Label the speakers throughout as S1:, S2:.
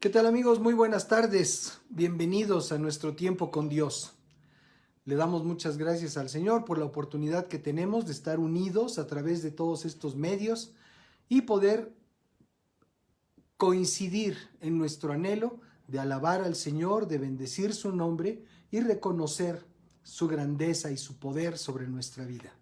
S1: ¿Qué tal, amigos? Muy buenas tardes. Bienvenidos a nuestro tiempo con Dios. Le damos muchas gracias al Señor por la oportunidad que tenemos de estar unidos a través de todos estos medios y poder coincidir en nuestro anhelo de alabar al Señor, de bendecir su nombre y reconocer su grandeza y su poder sobre nuestra vida.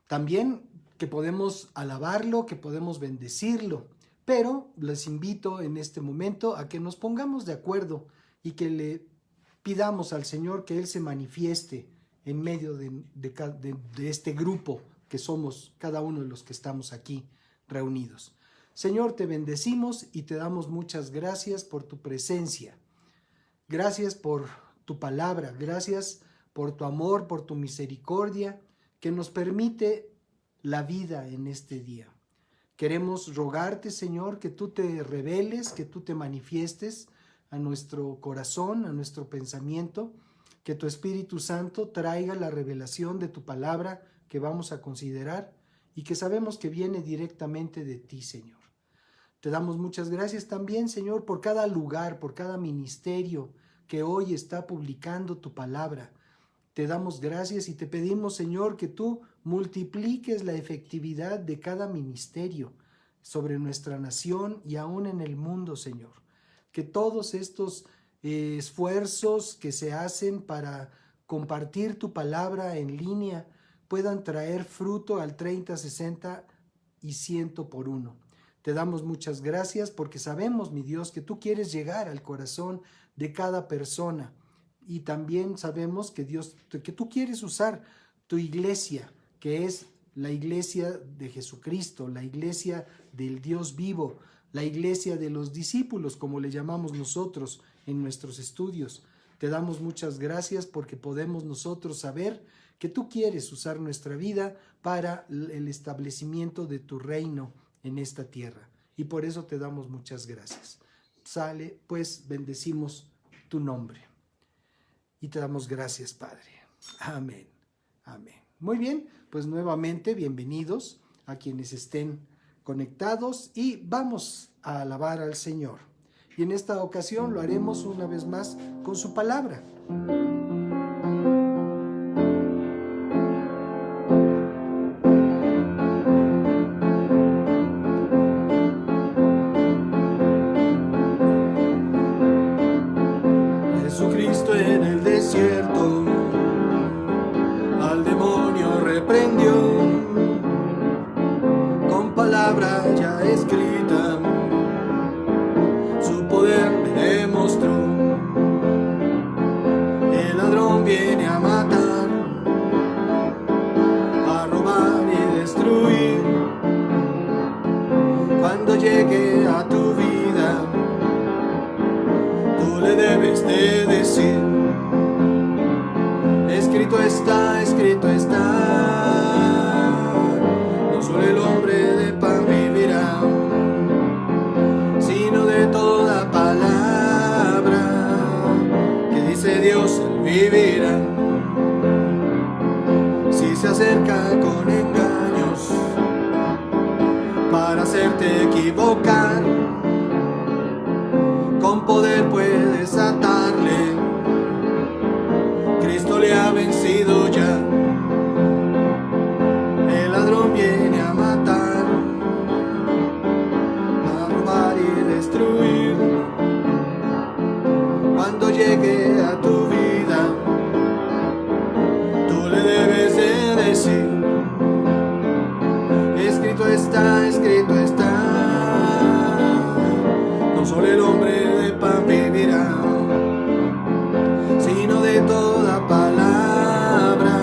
S1: También que podemos alabarlo, que podemos bendecirlo. Pero les invito en este momento a que nos pongamos de acuerdo y que le pidamos al Señor que Él se manifieste en medio de este grupo que somos cada uno de los que estamos aquí reunidos. Señor, te bendecimos y te damos muchas gracias por tu presencia. Gracias por tu palabra, gracias por tu amor, por tu misericordia que nos permite la vida en este día. Queremos rogarte, Señor, que tú te reveles, que tú te manifiestes a nuestro corazón, a nuestro pensamiento, que tu Espíritu Santo traiga la revelación de tu palabra que vamos a considerar y que sabemos que viene directamente de ti, Señor. Te damos muchas gracias también, Señor, por cada lugar, por cada ministerio que hoy está publicando tu palabra. Te damos gracias y te pedimos, Señor, que tú multipliques la efectividad de cada ministerio sobre nuestra nación y aún en el mundo, Señor. Que todos estos esfuerzos que se hacen para compartir tu palabra en línea puedan traer fruto al 30, 60 y 100 por uno. Te damos muchas gracias porque sabemos, mi Dios, que tú quieres llegar al corazón de cada persona. Y también sabemos que tú quieres usar tu iglesia, que es la iglesia de Jesucristo, la iglesia del Dios vivo, la iglesia de los discípulos, como le llamamos nosotros en nuestros estudios. Te damos muchas gracias porque podemos nosotros saber que tú quieres usar nuestra vida para el establecimiento de tu reino en esta tierra. Y por eso te damos muchas gracias. Sale, pues bendecimos tu nombre. Y te damos gracias, Padre. Amén. Amén. Muy bien, pues nuevamente bienvenidos a quienes estén conectados y vamos a alabar al Señor. Y en esta ocasión lo haremos una vez más con su palabra. Jesucristo en el desierto al demonio reprendió con palabra ya escrita, su poder me demostró. El ladrón viene a matar, a robar y destruir. Cuando llegue a tu vida, tú le debes de decir: escrito está, no solo el hombre de pan vivirá, sino de toda palabra que dice Dios, él vivirá. Si se acerca con engaños para hacerte equivocar, con poder puedes atarle. Cristo le ha vencido ya. El ladrón viene a matar, a robar y destruir. Cuando llegue a tu vida, tú le debes de decir: escrito está, no solo el hombre de pan vivirá, sino de toda palabra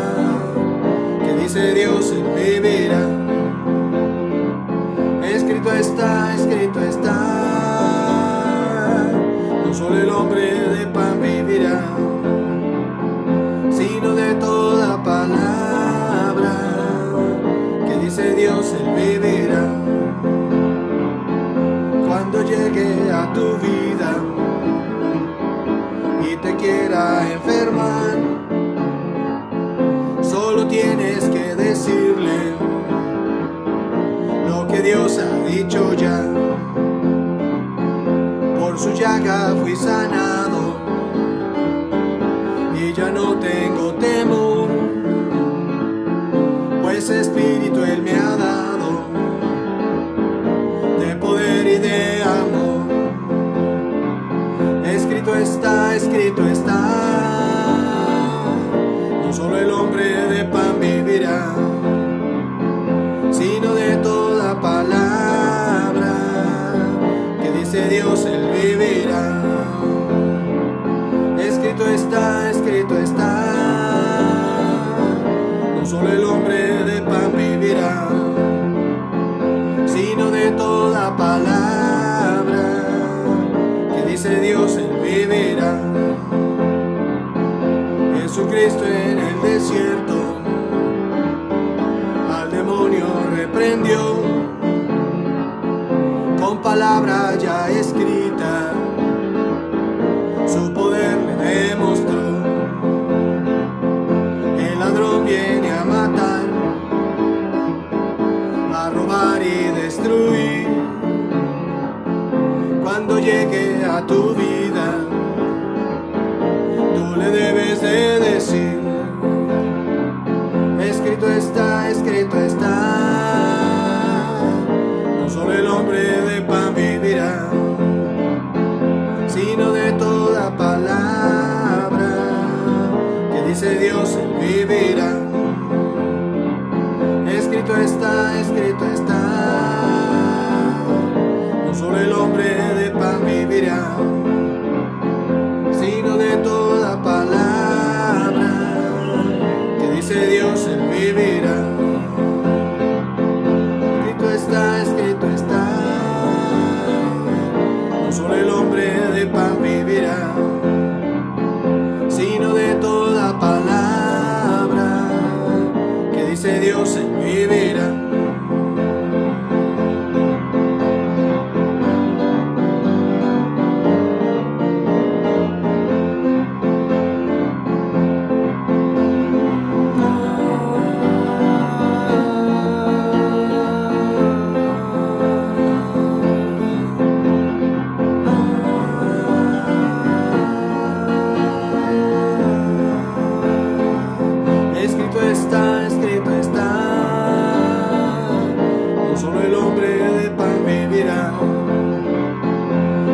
S1: que dice Dios, él vivirá. Escrito está, no solo el hombre de pan vivirá, sino de toda palabra que dice Dios, él vivirá. Cuando llegue a tu vida y te quiera enfermar, solo tienes que decirle lo que Dios ha dicho ya. Por su llaga fui sanado y ya no tengo temor, pues Espíritu Él me ha dado de poder y de amor. Escrito está, no solo el hombre de pan vivirá, sino de toda palabra que dice Dios, Él vivirá. Escrito está, no solo el hombre de pan vivirá, sino de toda palabra que dice Dios, Él vivirá. Jesucristo en el desierto al demonio reprendió, con palabra ya escrita su poder le demostró. El ladrón viene a matar, a robar y destruir. Cuando llegue a tu vida, tú le debes de decir: escrito está, no solo el hombre de pan vivirá, sino de toda palabra que dice Dios, Él vivirá. Escrito está, no solo el hombre de pan vivirá, sino de toda palabra que dice Dios, Él vivirá. Escrito está, no solo el hombre de pan vivirá, sino de toda palabra que dice Dios, Él vivirá. Escrito está, no solo el hombre de pan vivirá,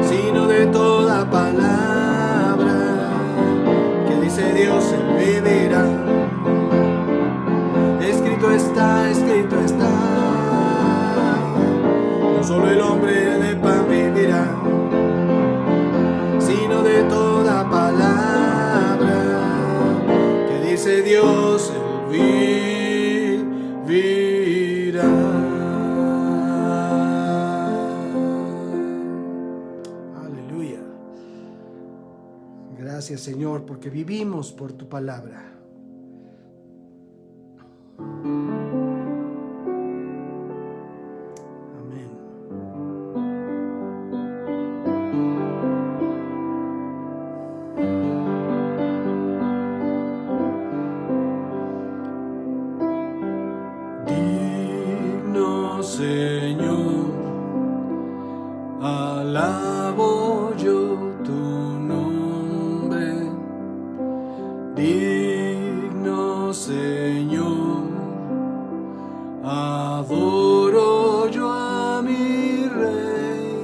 S1: sino de toda palabra que dice Dios, Él vivirá. Escrito está, no solo el hombre de pan vivirá, sino de toda palabra que dice Dios, Él vivirá. Aleluya. Gracias, Señor, porque vivimos por tu palabra. Amén. Señor, alabo yo tu nombre, digno Señor, adoro yo a mi Rey,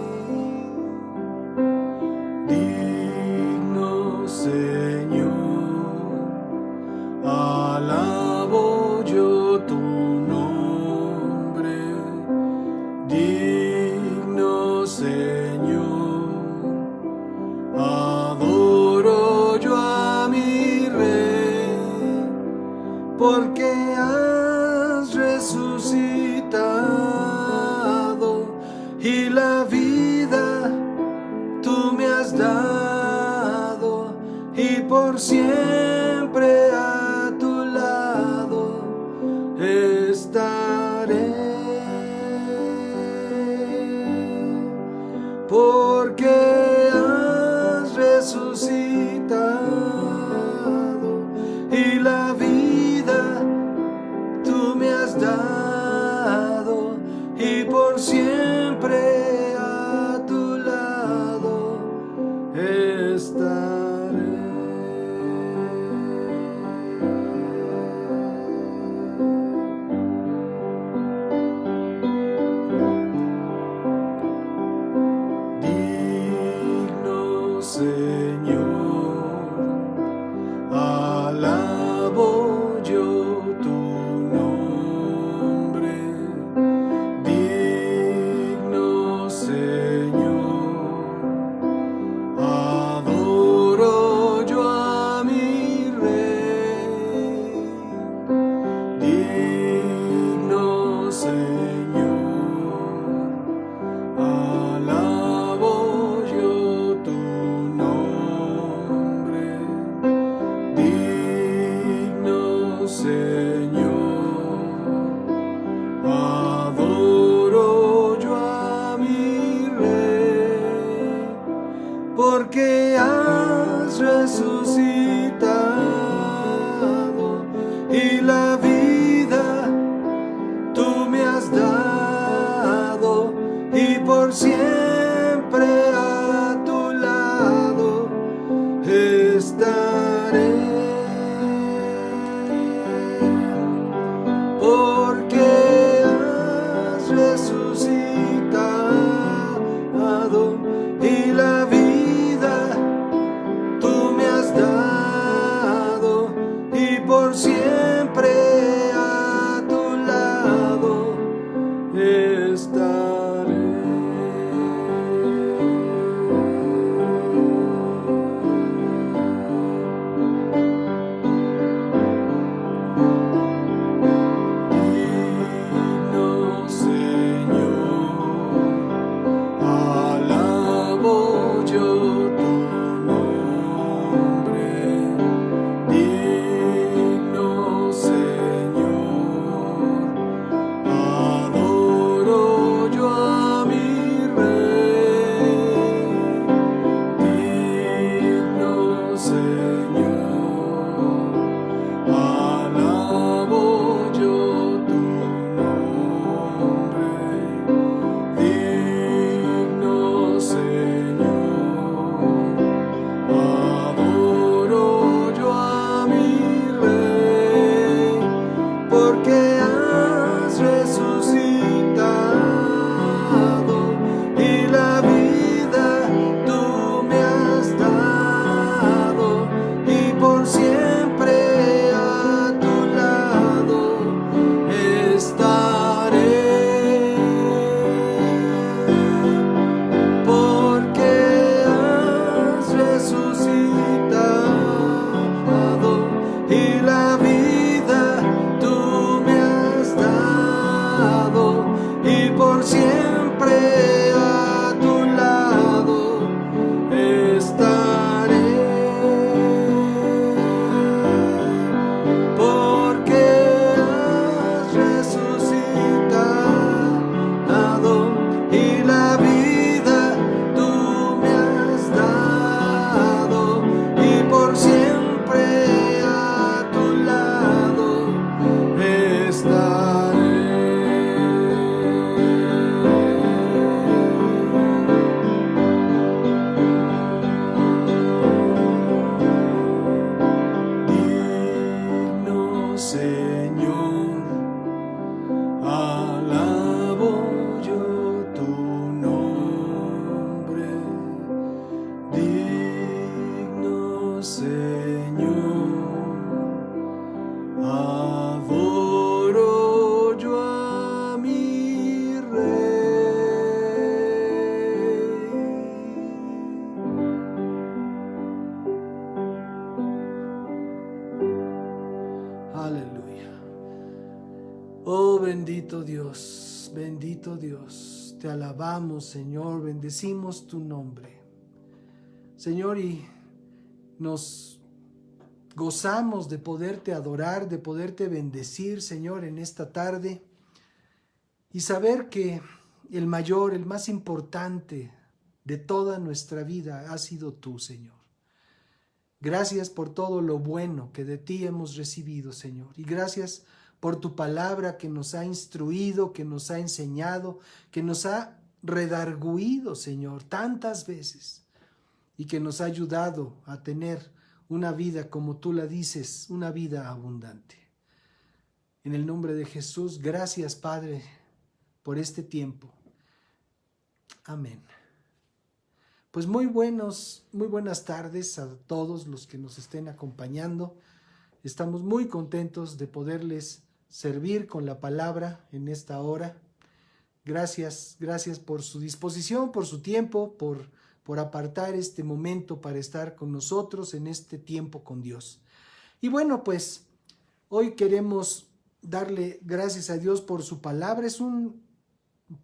S1: digno Señor, alabo yo tu nombre, digno Señor, adoro yo a mi Rey, porque has resucitado y la vida tú me has dado, y por siempre a tu lado estaré. Porque has resucitado y la vida tú me has dado, y por siempre a tu lado resucitado y la vida tú me has dado, y por siempre a tu lado estaré, porque has resucitado y la vida tú me has dado, y por siempre a tu lado estaré. Digno Señor, alabo yo tu nombre. Digno Señor, adoro yo a mi Rey. Digno Señor, alabo yo tu nombre. Digno Señor, adoro yo a mi Rey, porque has resucitado y la vida tú me has dado, y por siempre a tu lado estaré, porque has resucitado y la vida tú me has dado, y por siempre a tu lado estaré, porque has resucitado y la vida tú me has dado, y por siempre a tu lado estaré. Digno Señor, alabo yo tu nombre. Digno Señor, adoro yo a mi Rey. Aleluya. Oh, bendito Dios, te alabamos, Señor, bendecimos tu nombre, Señor, y nos gozamos de poderte adorar, de poderte bendecir, Señor, en esta tarde, y saber que el mayor, el más importante de toda nuestra vida ha sido tú, Señor. Gracias por todo lo bueno que de ti hemos recibido, Señor, y gracias por tu palabra que nos ha instruido, que nos ha enseñado, que nos ha redarguido, Señor, tantas veces, y que nos ha ayudado a tener una vida, como tú la dices, una vida abundante. En el nombre de Jesús, gracias, Padre, por este tiempo. Amén. Pues muy buenas tardes a todos los que nos estén acompañando. Estamos muy contentos de poderles servir con la palabra en esta hora. Gracias por su disposición, por su tiempo, por apartar este momento para estar con nosotros en este tiempo con Dios. Y bueno, pues hoy queremos darle gracias a Dios por su palabra. Es un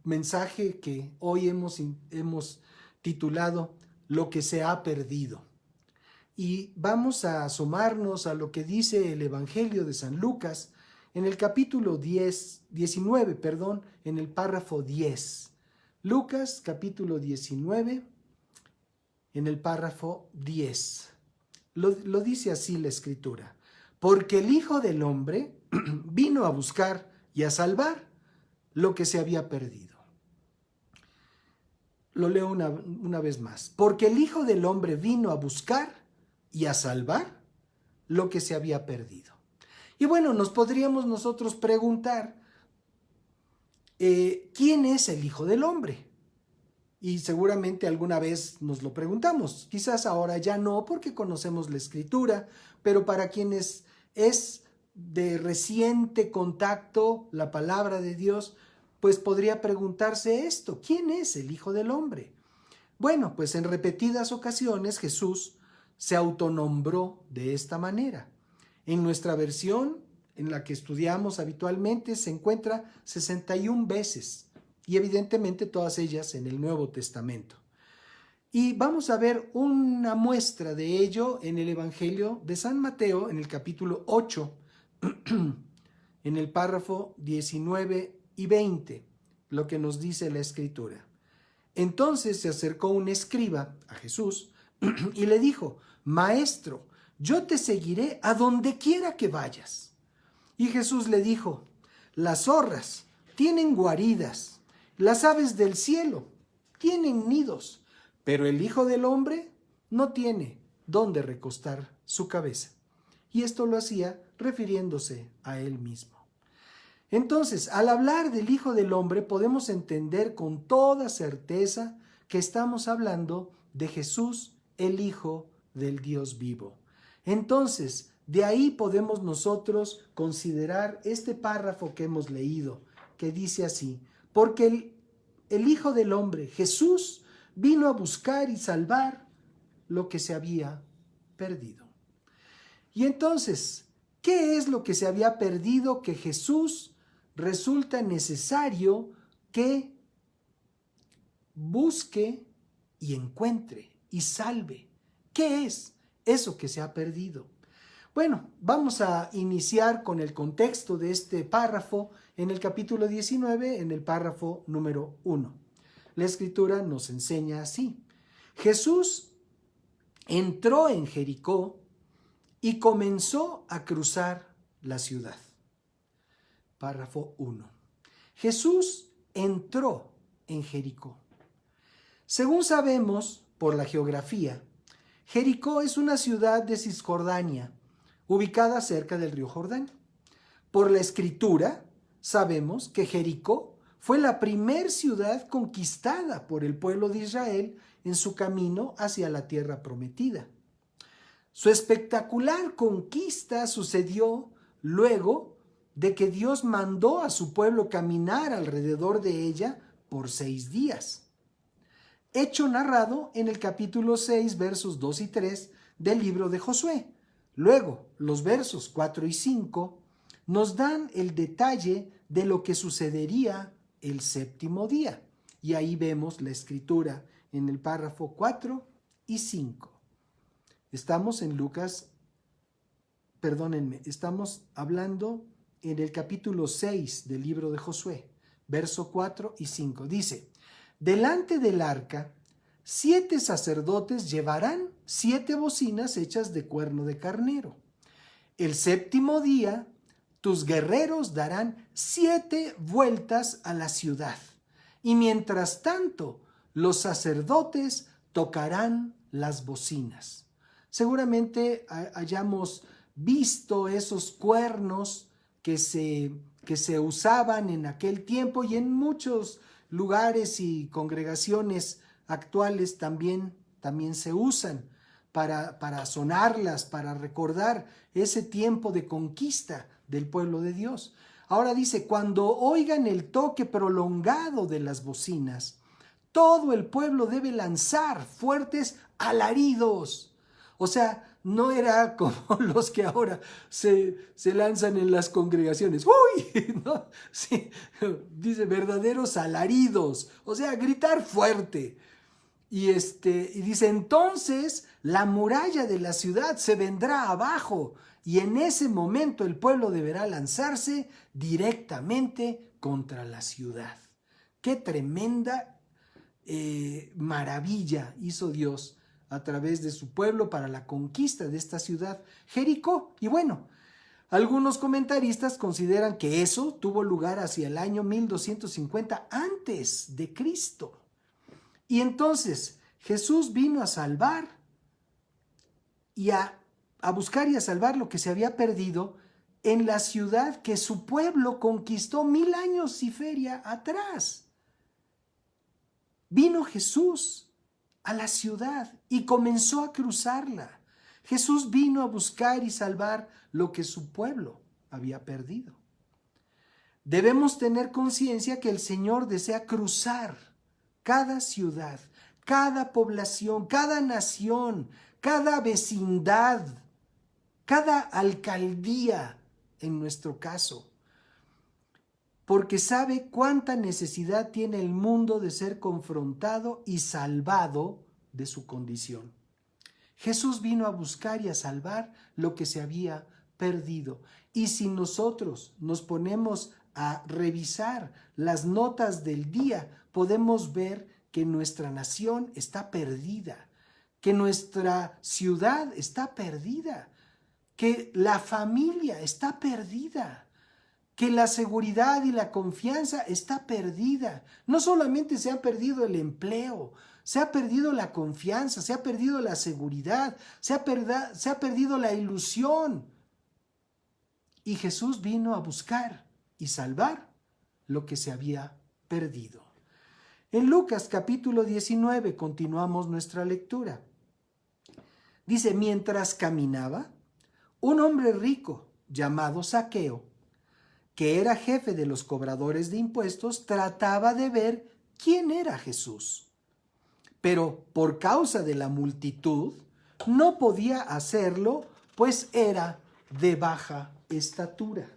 S1: mensaje que hoy hemos titulado Lo que se ha perdido. Y vamos a asomarnos a lo que dice el Evangelio de San Lucas en el capítulo 19, en el párrafo 10. Lucas capítulo 19, en el párrafo 10. Lo dice así la Escritura. Porque el Hijo del Hombre vino a buscar y a salvar lo que se había perdido. Lo leo una vez más. Porque el Hijo del Hombre vino a buscar y a salvar lo que se había perdido. Y bueno, nos podríamos nosotros preguntar, ¿quién es el Hijo del Hombre? Y seguramente alguna vez nos lo preguntamos. Quizás ahora ya no, porque conocemos la Escritura, pero para quienes es de reciente contacto la palabra de Dios, pues podría preguntarse esto: ¿quién es el Hijo del Hombre? Bueno, pues en repetidas ocasiones Jesús se autonombró de esta manera. En nuestra versión, en la que estudiamos habitualmente, se encuentra 61 veces, y evidentemente todas ellas en el Nuevo Testamento. Y vamos a ver una muestra de ello en el Evangelio de San Mateo, en el capítulo 8, en el párrafo 19 y 20, lo que nos dice la Escritura. Entonces se acercó un escriba a Jesús y le dijo: Maestro, yo te seguiré a donde quiera que vayas. Y Jesús le dijo: las zorras tienen guaridas, las aves del cielo tienen nidos, pero el Hijo del Hombre no tiene dónde recostar su cabeza. Y esto lo hacía refiriéndose a él mismo. Entonces, al hablar del Hijo del Hombre, podemos entender con toda certeza que estamos hablando de Jesús, el Hijo del Dios vivo. Entonces, de ahí podemos nosotros considerar este párrafo que hemos leído, que dice así: porque el Hijo del Hombre, Jesús, vino a buscar y salvar lo que se había perdido. Y entonces, ¿qué es lo que se había perdido que Jesús resulta necesario que busque y encuentre y salve? ¿Qué es eso que se ha perdido? Bueno, vamos a iniciar con el contexto de este párrafo en el capítulo 19, en el párrafo número 1. La Escritura nos enseña así: Jesús entró en Jericó y comenzó a cruzar la ciudad. Párrafo 1. Jesús entró en Jericó. Según sabemos por la geografía, Jericó es una ciudad de Cisjordania, ubicada cerca del río Jordán. Por la Escritura, sabemos que Jericó fue la primer ciudad conquistada por el pueblo de Israel en su camino hacia la tierra prometida. Su espectacular conquista sucedió luego de que Dios mandó a su pueblo caminar alrededor de ella por 6 días. Hecho narrado en el capítulo 6, versos 2 y 3 del libro de Josué. Luego, los versos 4 y 5 nos dan el detalle de lo que sucedería el 7º día. Y ahí vemos la Escritura en el párrafo 4 y 5. Estamos en estamos hablando en el capítulo 6 del libro de Josué, verso 4 y 5. Dice: delante del arca, 7 sacerdotes llevarán 7 bocinas hechas de cuerno de carnero. El 7º día, tus guerreros darán 7 vueltas a la ciudad. Y mientras tanto, los sacerdotes tocarán las bocinas. Seguramente hayamos visto esos cuernos que se usaban en aquel tiempo, y en muchos lugares y congregaciones actuales también se usan para sonarlas, para recordar ese tiempo de conquista del pueblo de Dios. Ahora dice: cuando oigan el toque prolongado de las bocinas, todo el pueblo debe lanzar fuertes alaridos. O sea, no era como los que ahora se lanzan en las congregaciones. ¡Uy! ¿No? Sí, dice verdaderos alaridos, o sea, gritar fuerte. Y dice: entonces la muralla de la ciudad se vendrá abajo, y en ese momento el pueblo deberá lanzarse directamente contra la ciudad. ¡Qué tremenda maravilla hizo Dios a través de su pueblo para la conquista de esta ciudad, Jericó. Y bueno, algunos comentaristas consideran que eso tuvo lugar hacia el año 1250 antes de Cristo. Y entonces Jesús vino a salvar y a buscar y a salvar lo que se había perdido en la ciudad que su pueblo conquistó 1000 años y feria atrás. Vino Jesús a la ciudad y comenzó a cruzarla. Jesús vino a buscar y salvar lo que su pueblo había perdido. Debemos tener conciencia que el Señor desea cruzar cada ciudad, cada población, cada nación, cada vecindad, cada alcaldía en nuestro caso, porque sabe cuánta necesidad tiene el mundo de ser confrontado y salvado de su condición. Jesús vino a buscar y a salvar lo que se había perdido. Y si nosotros nos ponemos a revisar las notas del día, podemos ver que nuestra nación está perdida, que nuestra ciudad está perdida, que la familia está perdida, que la seguridad y la confianza está perdida. No solamente se ha perdido el empleo, se ha perdido la confianza, se ha perdido la seguridad, se ha perdido la ilusión. Y Jesús vino a buscar y salvar lo que se había perdido. En Lucas capítulo 19 continuamos nuestra lectura. Dice, mientras caminaba, un hombre rico llamado Zaqueo, que era jefe de los cobradores de impuestos, trataba de ver quién era Jesús. Pero por causa de la multitud no podía hacerlo, pues era de baja estatura.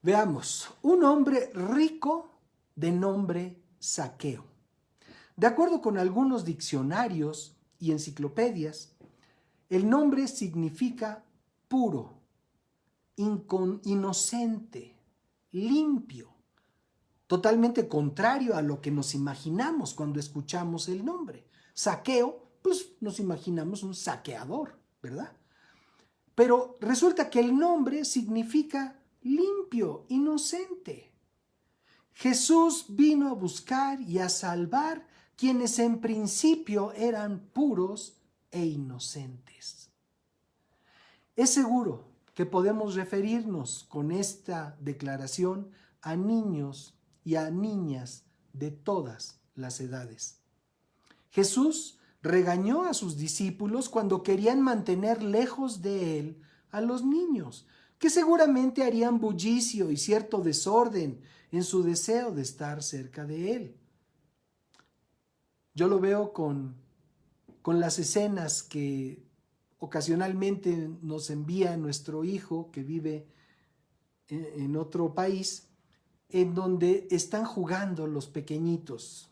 S1: Veamos, un hombre rico de nombre Zaqueo. De acuerdo con algunos diccionarios y enciclopedias, el nombre significa puro, inocente, limpio, totalmente contrario a lo que nos imaginamos cuando escuchamos el nombre. Zaqueo, pues nos imaginamos un saqueador, ¿verdad? Pero resulta que el nombre significa limpio, inocente. Jesús vino a buscar y a salvar quienes en principio eran puros e inocentes. Es seguro que podemos referirnos con esta declaración a niños y a niñas de todas las edades. Jesús regañó a sus discípulos cuando querían mantener lejos de él a los niños, que seguramente harían bullicio y cierto desorden en su deseo de estar cerca de él. Yo lo veo con las escenas que ocasionalmente nos envía nuestro hijo que vive en otro país, en donde están jugando los pequeñitos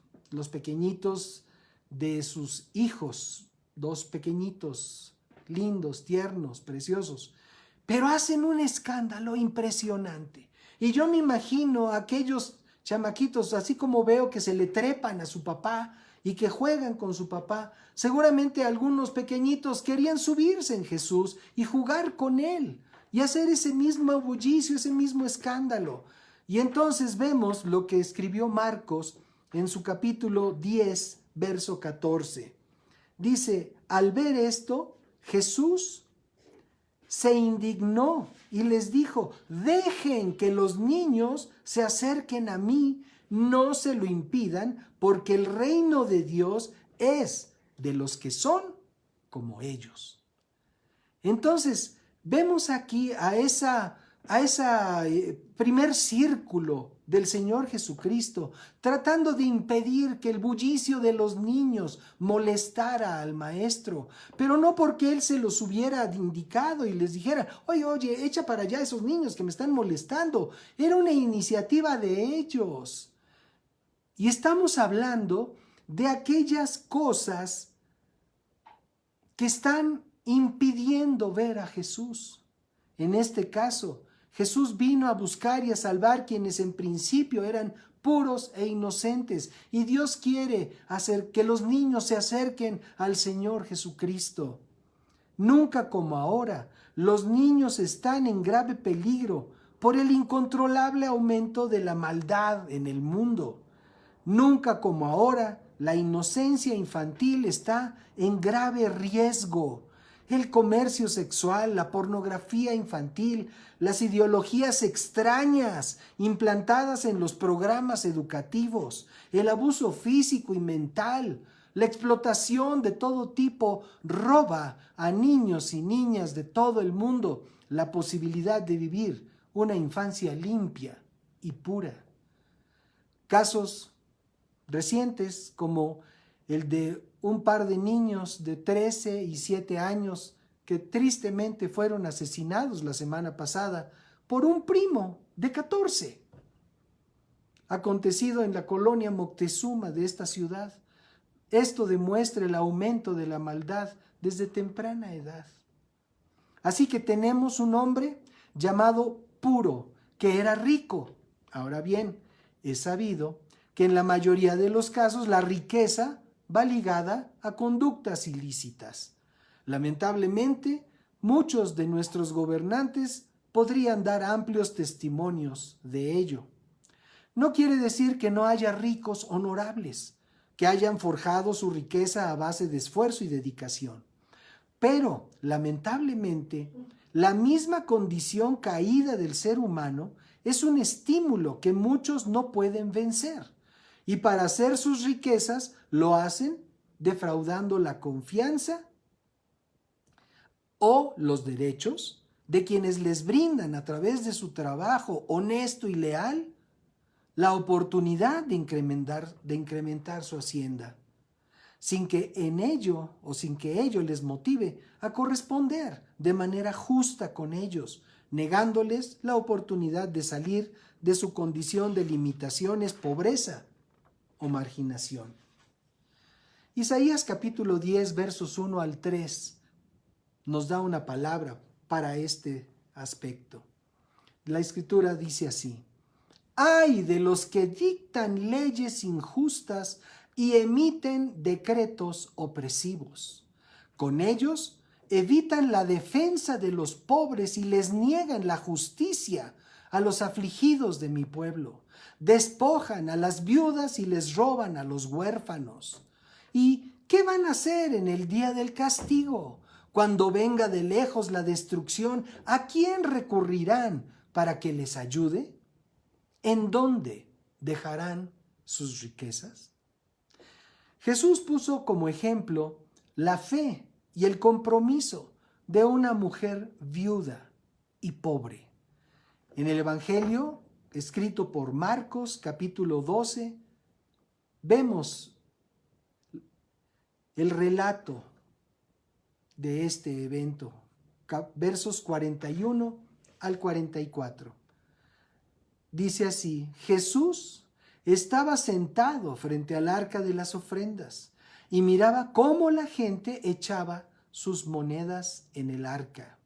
S1: de sus hijos, dos pequeñitos, lindos, tiernos, preciosos, pero hacen un escándalo impresionante. Y yo me imagino a aquellos chamaquitos, así como veo que se le trepan a su papá y que juegan con su papá, seguramente algunos pequeñitos querían subirse en Jesús y jugar con él y hacer ese mismo bullicio, ese mismo escándalo. Y entonces vemos lo que escribió Marcos en su capítulo 10, verso 14. Dice, al ver esto, Jesús se indignó y les dijo, dejen que los niños se acerquen a mí, no se lo impidan, porque el reino de Dios es de los que son como ellos. Entonces, vemos aquí a esa primer círculo del Señor Jesucristo, tratando de impedir que el bullicio de los niños molestara al maestro, pero no porque él se los hubiera indicado y les dijera, oye, echa para allá a esos niños que me están molestando. Era una iniciativa de ellos. Y estamos hablando de aquellas cosas que están impidiendo ver a Jesús. En este caso, Jesús vino a buscar y a salvar quienes en principio eran puros e inocentes. Y Dios quiere hacer que los niños se acerquen al Señor Jesucristo. Nunca como ahora, los niños están en grave peligro por el incontrolable aumento de la maldad en el mundo. Nunca como ahora, la inocencia infantil está en grave riesgo. El comercio sexual, la pornografía infantil, las ideologías extrañas implantadas en los programas educativos, el abuso físico y mental, la explotación de todo tipo roba a niños y niñas de todo el mundo la posibilidad de vivir una infancia limpia y pura. Casos recientes como el de un par de niños de 13 y 7 años que tristemente fueron asesinados la semana pasada por un primo de 14, acontecido en la colonia Moctezuma de esta ciudad. Esto demuestra el aumento de la maldad desde temprana edad. Así que tenemos un hombre llamado Puro, que era rico. Ahora bien, es sabido que en la mayoría de los casos la riqueza va ligada a conductas ilícitas. Lamentablemente, muchos de nuestros gobernantes podrían dar amplios testimonios de ello. No quiere decir que no haya ricos honorables, que hayan forjado su riqueza a base de esfuerzo y dedicación. Pero, lamentablemente, la misma condición caída del ser humano es un estímulo que muchos no pueden vencer. Y para hacer sus riquezas lo hacen defraudando la confianza o los derechos de quienes les brindan a través de su trabajo honesto y leal la oportunidad de incrementar su hacienda, sin que ello les motive a corresponder de manera justa con ellos, negándoles la oportunidad de salir de su condición de limitaciones, pobreza o marginación. Isaías capítulo 10, versos 1 al 3, nos da una palabra para este aspecto. La Escritura dice así: ¡ay de los que dictan leyes injustas y emiten decretos opresivos! Con ellos evitan la defensa de los pobres y les niegan la justicia a los afligidos de mi pueblo. Despojan a las viudas y les roban a los huérfanos. ¿Y qué van a hacer en el día del castigo? Cuando venga de lejos la destrucción, ¿a quién recurrirán para que les ayude? ¿En dónde dejarán sus riquezas? Jesús puso como ejemplo la fe y el compromiso de una mujer viuda y pobre. En el Evangelio, escrito por Marcos, capítulo 12, vemos el relato de este evento, versos 41 al 44. Dice así: Jesús estaba sentado frente al arca de las ofrendas y miraba cómo la gente echaba sus monedas en el arca.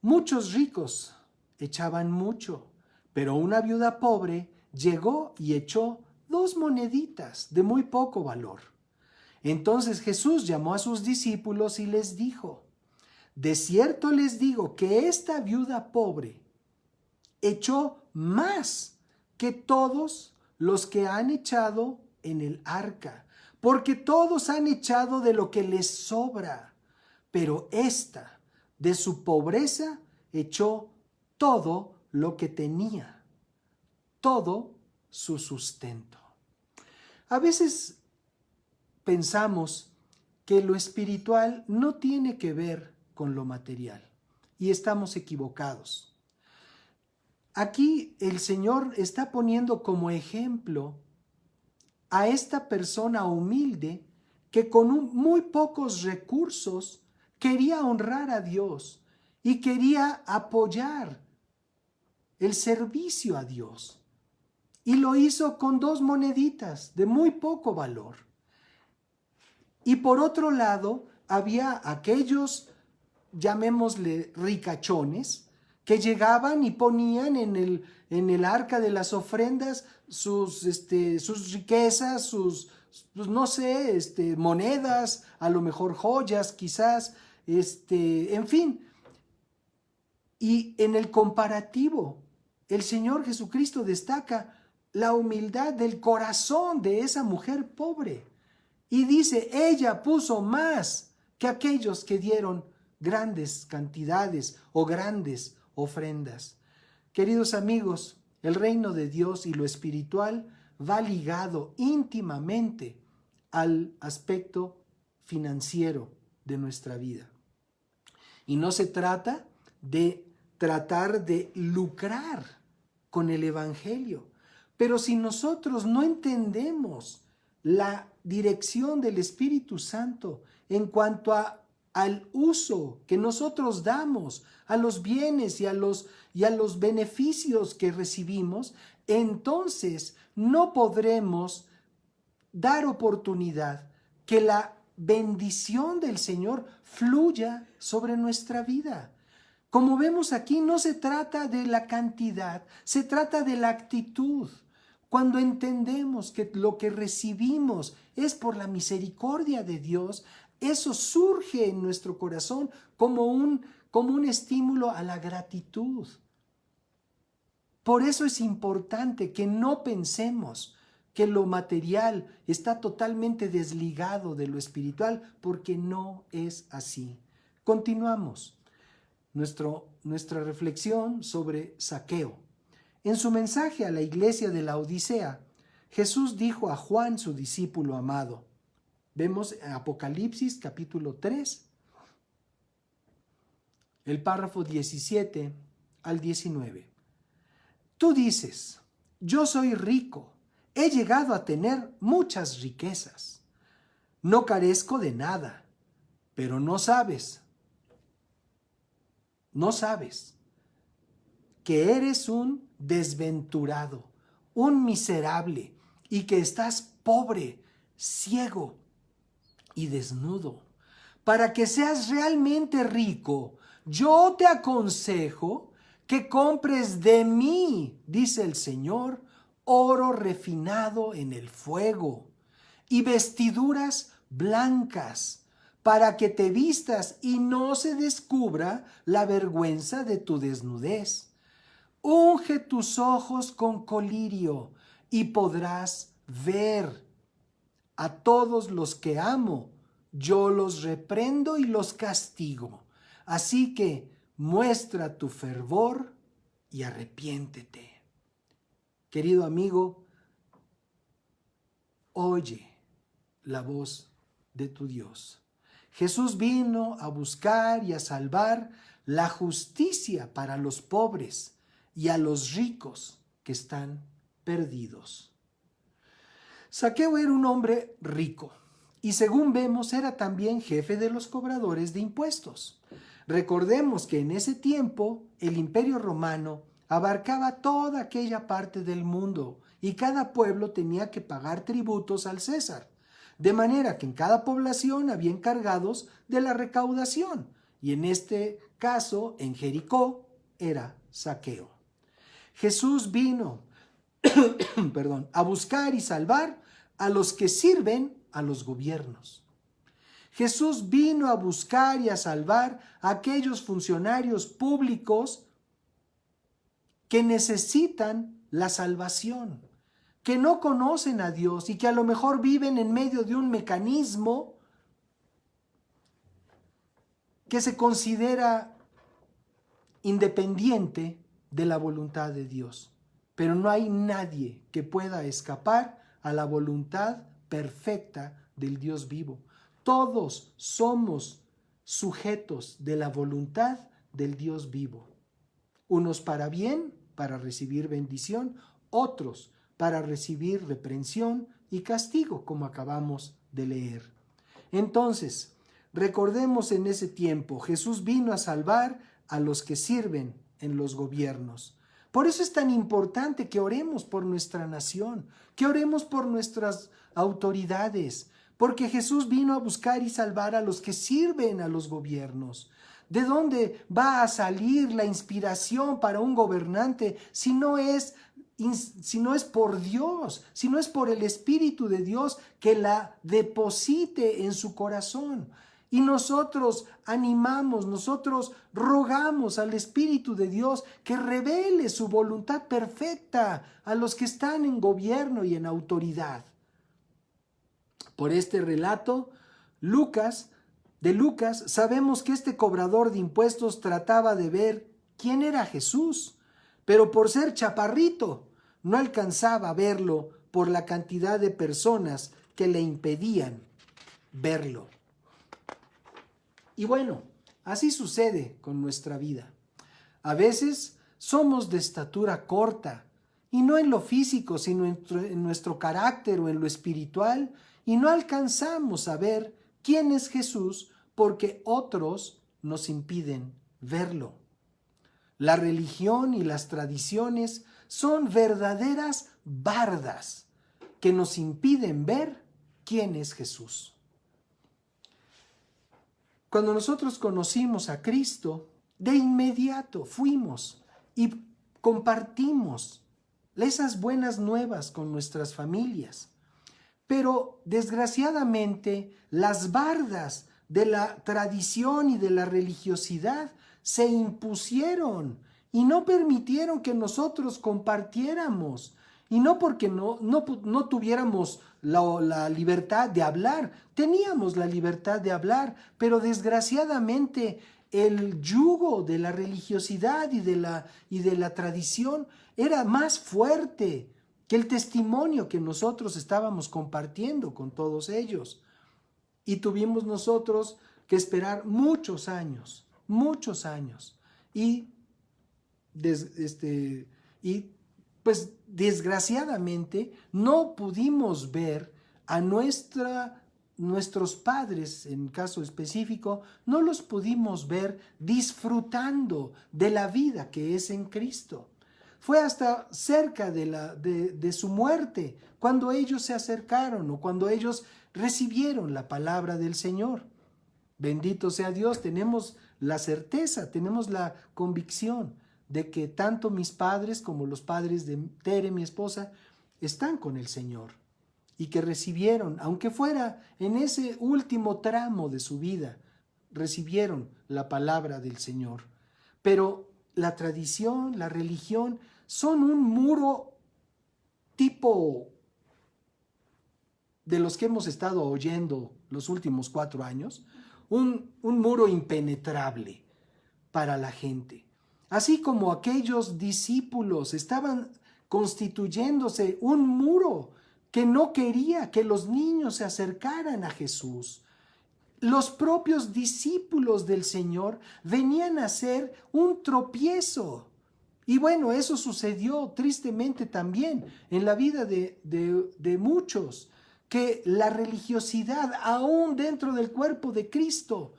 S1: Muchos ricos echaban mucho, pero una viuda pobre llegó y echó 2 moneditas de muy poco valor. Entonces Jesús llamó a sus discípulos y les dijo: de cierto les digo que esta viuda pobre echó más que todos los que han echado en el arca, porque todos han echado de lo que les sobra, pero ésta de su pobreza echó todo lo que tenía, todo su sustento. A veces pensamos que lo espiritual no tiene que ver con lo material y estamos equivocados. Aquí el Señor está poniendo como ejemplo a esta persona humilde que con muy pocos recursos quería honrar a Dios y quería apoyar el servicio a Dios. Y lo hizo con 2 moneditas de muy poco valor. Y por otro lado, había aquellos, llamémosle ricachones, que llegaban y ponían en el arca de las ofrendas sus riquezas, sus no sé, monedas, a lo mejor joyas quizás, en fin. Y en el comparativo, el Señor Jesucristo destaca la humildad del corazón de esa mujer pobre. Y dice, ella puso más que aquellos que dieron grandes cantidades o grandes ofrendas. Queridos amigos, el reino de Dios y lo espiritual va ligado íntimamente al aspecto financiero de nuestra vida. Y no se trata de tratar de lucrar con el evangelio, pero si nosotros no entendemos la dirección del Espíritu Santo en cuanto al uso que nosotros damos a los bienes y a los beneficios que recibimos, entonces no podremos dar oportunidad que la bendición del Señor fluya sobre nuestra vida. Como vemos aquí, no se trata de la cantidad, se trata de la actitud. Cuando entendemos que lo que recibimos es por la misericordia de Dios, eso surge en nuestro corazón como un estímulo a la gratitud. Por eso es importante que no pensemos que lo material está totalmente desligado de lo espiritual, porque no es así. Continuamos nuestra reflexión sobre Zaqueo. En su mensaje a la iglesia de la Odisea, Jesús dijo a Juan, su discípulo amado. Vemos en Apocalipsis capítulo 3, el párrafo 17 al 19. Tú dices, yo soy rico, he llegado a tener muchas riquezas. No carezco de nada, pero no sabes que eres un desventurado, un miserable, y que estás pobre, ciego y desnudo. Para que seas realmente rico, yo te aconsejo que compres de mí, dice el Señor, oro refinado en el fuego y vestiduras blancas, para que te vistas y no se descubra la vergüenza de tu desnudez. Unge tus ojos con colirio y podrás ver. A todos los que amo, yo los reprendo y los castigo. Así que muestra tu fervor y arrepiéntete. Querido amigo, oye la voz de tu Dios. Jesús vino a buscar y a salvar la justicia para los pobres y a los ricos que están perdidos. Zaqueo era un hombre rico y, según vemos, era también jefe de los cobradores de impuestos. Recordemos que en ese tiempo el Imperio Romano abarcaba toda aquella parte del mundo y cada pueblo tenía que pagar tributos al César, de manera que en cada población había encargados de la recaudación, y en este caso, en Jericó, era Zaqueo. Jesús vino a buscar y salvar a los que sirven a los gobiernos. Jesús vino a buscar y a salvar a aquellos funcionarios públicos que necesitan la salvación, que no conocen a Dios y que a lo mejor viven en medio de un mecanismo que se considera independiente de la voluntad de Dios. Pero no hay nadie que pueda escapar a la voluntad perfecta del Dios vivo. Todos somos sujetos de la voluntad del Dios vivo. Unos para bien, para recibir bendición, otros para recibir reprensión y castigo, como acabamos de leer. Entonces, recordemos en ese tiempo, Jesús vino a salvar a los que sirven en los gobiernos. Por eso es tan importante que oremos por nuestra nación, que oremos por nuestras autoridades, porque Jesús vino a buscar y salvar a los que sirven a los gobiernos. ¿De dónde va a salir la inspiración para un gobernante si no es por Dios, si no es por el Espíritu de Dios que la deposite en su corazón? Y nosotros animamos, nosotros rogamos al Espíritu de Dios que revele su voluntad perfecta a los que están en gobierno y en autoridad. Por este relato, de Lucas, sabemos que este cobrador de impuestos trataba de ver quién era Jesús, pero por ser chaparrito, no alcanzaba a verlo por la cantidad de personas que le impedían verlo. Y bueno, así sucede con nuestra vida. A veces somos de estatura corta, y no en lo físico, sino en nuestro carácter o en lo espiritual, y no alcanzamos a ver quién es Jesús porque otros nos impiden verlo. La religión y las tradiciones son verdaderas bardas que nos impiden ver quién es Jesús. Cuando nosotros conocimos a Cristo, de inmediato fuimos y compartimos esas buenas nuevas con nuestras familias. Pero desgraciadamente las bardas de la tradición y de la religiosidad se impusieron y no permitieron que nosotros compartiéramos. Y no porque no tuviéramos la libertad de hablar, teníamos la libertad de hablar, pero desgraciadamente el yugo de la religiosidad y de la tradición era más fuerte que el testimonio que nosotros estábamos compartiendo con todos ellos. Y tuvimos nosotros que esperar muchos años, y pues desgraciadamente no pudimos ver a nuestros padres, en caso específico, no los pudimos ver disfrutando de la vida que es en Cristo. Fue hasta cerca de su muerte cuando ellos se acercaron o cuando ellos recibieron la palabra del Señor. Bendito sea Dios, tenemos la certeza, tenemos la convicción de que tanto mis padres como los padres de Tere, mi esposa, están con el Señor y que recibieron, aunque fuera en ese último tramo de su vida, recibieron la palabra del Señor. Pero la tradición, la religión, son un muro tipo de los que hemos estado oyendo los últimos 4 años, un muro impenetrable para la gente. Así como aquellos discípulos estaban constituyéndose un muro que no quería que los niños se acercaran a Jesús. Los propios discípulos del Señor venían a ser un tropiezo. Y bueno, eso sucedió tristemente también en la vida de muchos, que la religiosidad, aún dentro del cuerpo de Cristo,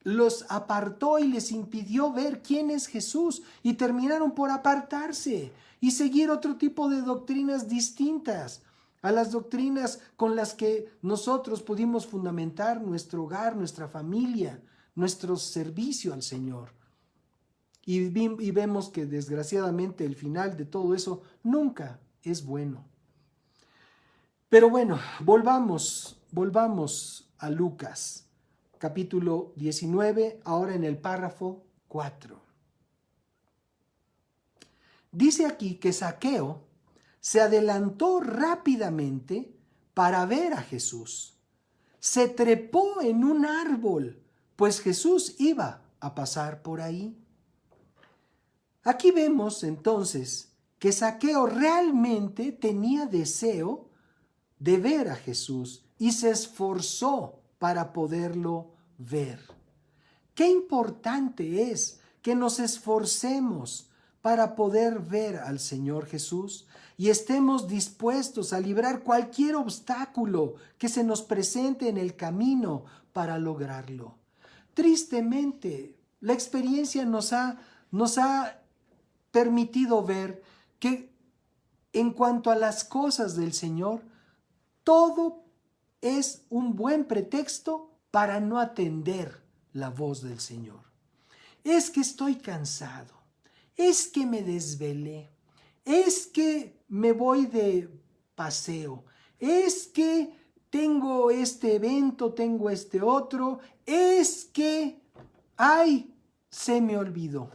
S1: los apartó y les impidió ver quién es Jesús, y terminaron por apartarse y seguir otro tipo de doctrinas distintas a las doctrinas con las que nosotros pudimos fundamentar nuestro hogar, nuestra familia, nuestro servicio al Señor. Y vemos que desgraciadamente el final de todo eso nunca es bueno. Pero bueno, volvamos a Lucas, capítulo 19, ahora en el párrafo 4. Dice aquí que Zaqueo se adelantó rápidamente para ver a Jesús. Se trepó en un árbol, pues Jesús iba a pasar por ahí. Aquí vemos entonces que Zaqueo realmente tenía deseo de ver a Jesús y se esforzó para poderlo ver. Qué importante es que nos esforcemos para poder ver al Señor Jesús y estemos dispuestos a librar cualquier obstáculo que se nos presente en el camino para lograrlo. Tristemente, la experiencia nos ha permitido ver que en cuanto a las cosas del Señor, todo es un buen pretexto para no atender la voz del Señor. es que estoy cansado, es que me desvelé, es que me voy de paseo, es que tengo este evento, tengo este otro, es que, ay, se me olvidó.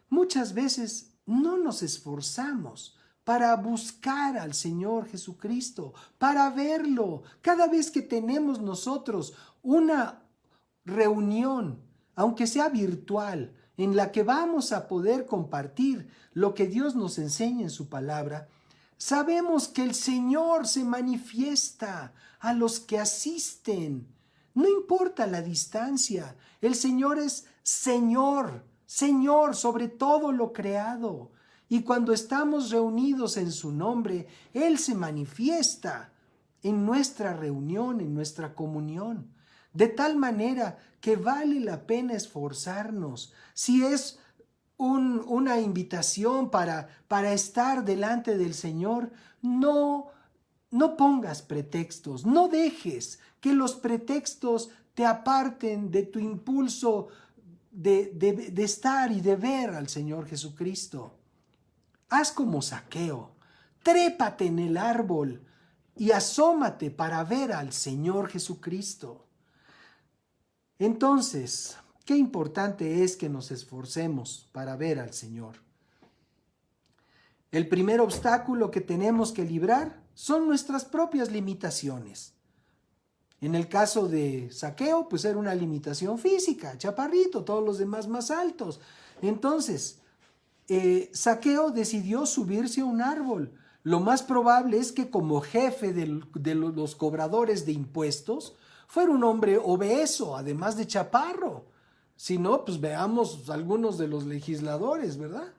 S1: Muchas veces no nos esforzamos para buscar al Señor Jesucristo, para verlo. Cada vez que tenemos nosotros una reunión, aunque sea virtual, en la que vamos a poder compartir lo que Dios nos enseña en su palabra, sabemos que el Señor se manifiesta a los que asisten. No importa la distancia, el Señor es Señor, Señor sobre todo lo creado. Y cuando estamos reunidos en su nombre, Él se manifiesta en nuestra reunión, en nuestra comunión. De tal manera que vale la pena esforzarnos. Si es una invitación para estar delante del Señor, no pongas pretextos, no dejes que los pretextos te aparten de tu impulso de estar y de ver al Señor Jesucristo. Haz como Zaqueo, trépate en el árbol y asómate para ver al Señor Jesucristo. Entonces, qué importante es que nos esforcemos para ver al Señor. El primer obstáculo que tenemos que librar son nuestras propias limitaciones. En el caso de Zaqueo, pues era una limitación física, chaparrito, todos los demás más altos. Entonces, Zaqueo decidió subirse a un árbol. Lo más probable es que como jefe de los cobradores de impuestos, fuera un hombre obeso, además de chaparro. Si no, pues veamos algunos de los legisladores, ¿verdad?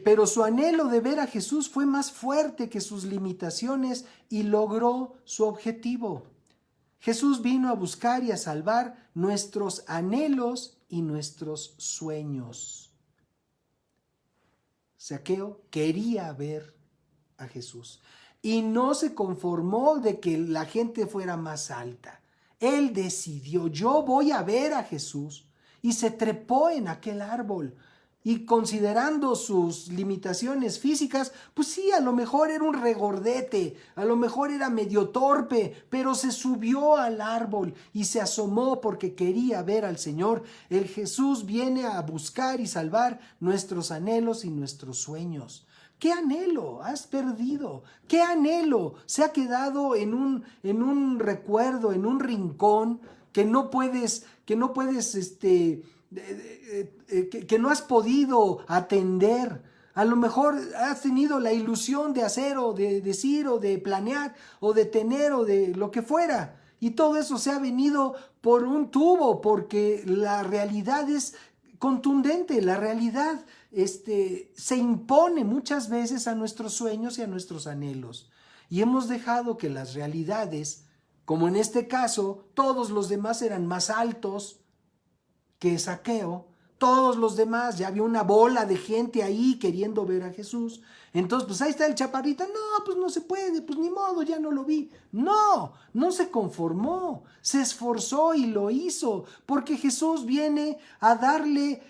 S1: Pero su anhelo de ver a Jesús fue más fuerte que sus limitaciones y logró su objetivo. Jesús vino a buscar y a salvar nuestros anhelos y nuestros sueños. Zaqueo quería ver a Jesús y no se conformó de que la gente fuera más alta. Él decidió, yo voy a ver a Jesús, y se trepó en aquel árbol. Y considerando sus limitaciones físicas, pues sí, a lo mejor era un regordete, a lo mejor era medio torpe, pero se subió al árbol y se asomó porque quería ver al Señor. El Jesús viene a buscar y salvar nuestros anhelos y nuestros sueños. ¿Qué anhelo has perdido? ¿Qué anhelo se ha quedado en un recuerdo, en un rincón que no puedes, que no has podido atender? A lo mejor has tenido la ilusión de hacer o de decir o de planear o de tener o de lo que fuera. Y todo eso se ha venido por un tubo porque la realidad es contundente, la realidad se impone muchas veces a nuestros sueños y a nuestros anhelos. Y hemos dejado que las realidades, como en este caso, todos los demás eran más altos que Zaqueo, todos los demás, ya había una bola de gente ahí queriendo ver a Jesús. Entonces, pues ahí está el chaparrito, no, pues no se puede, pues ni modo, ya no lo vi. No se conformó, se esforzó y lo hizo, porque Jesús viene a darle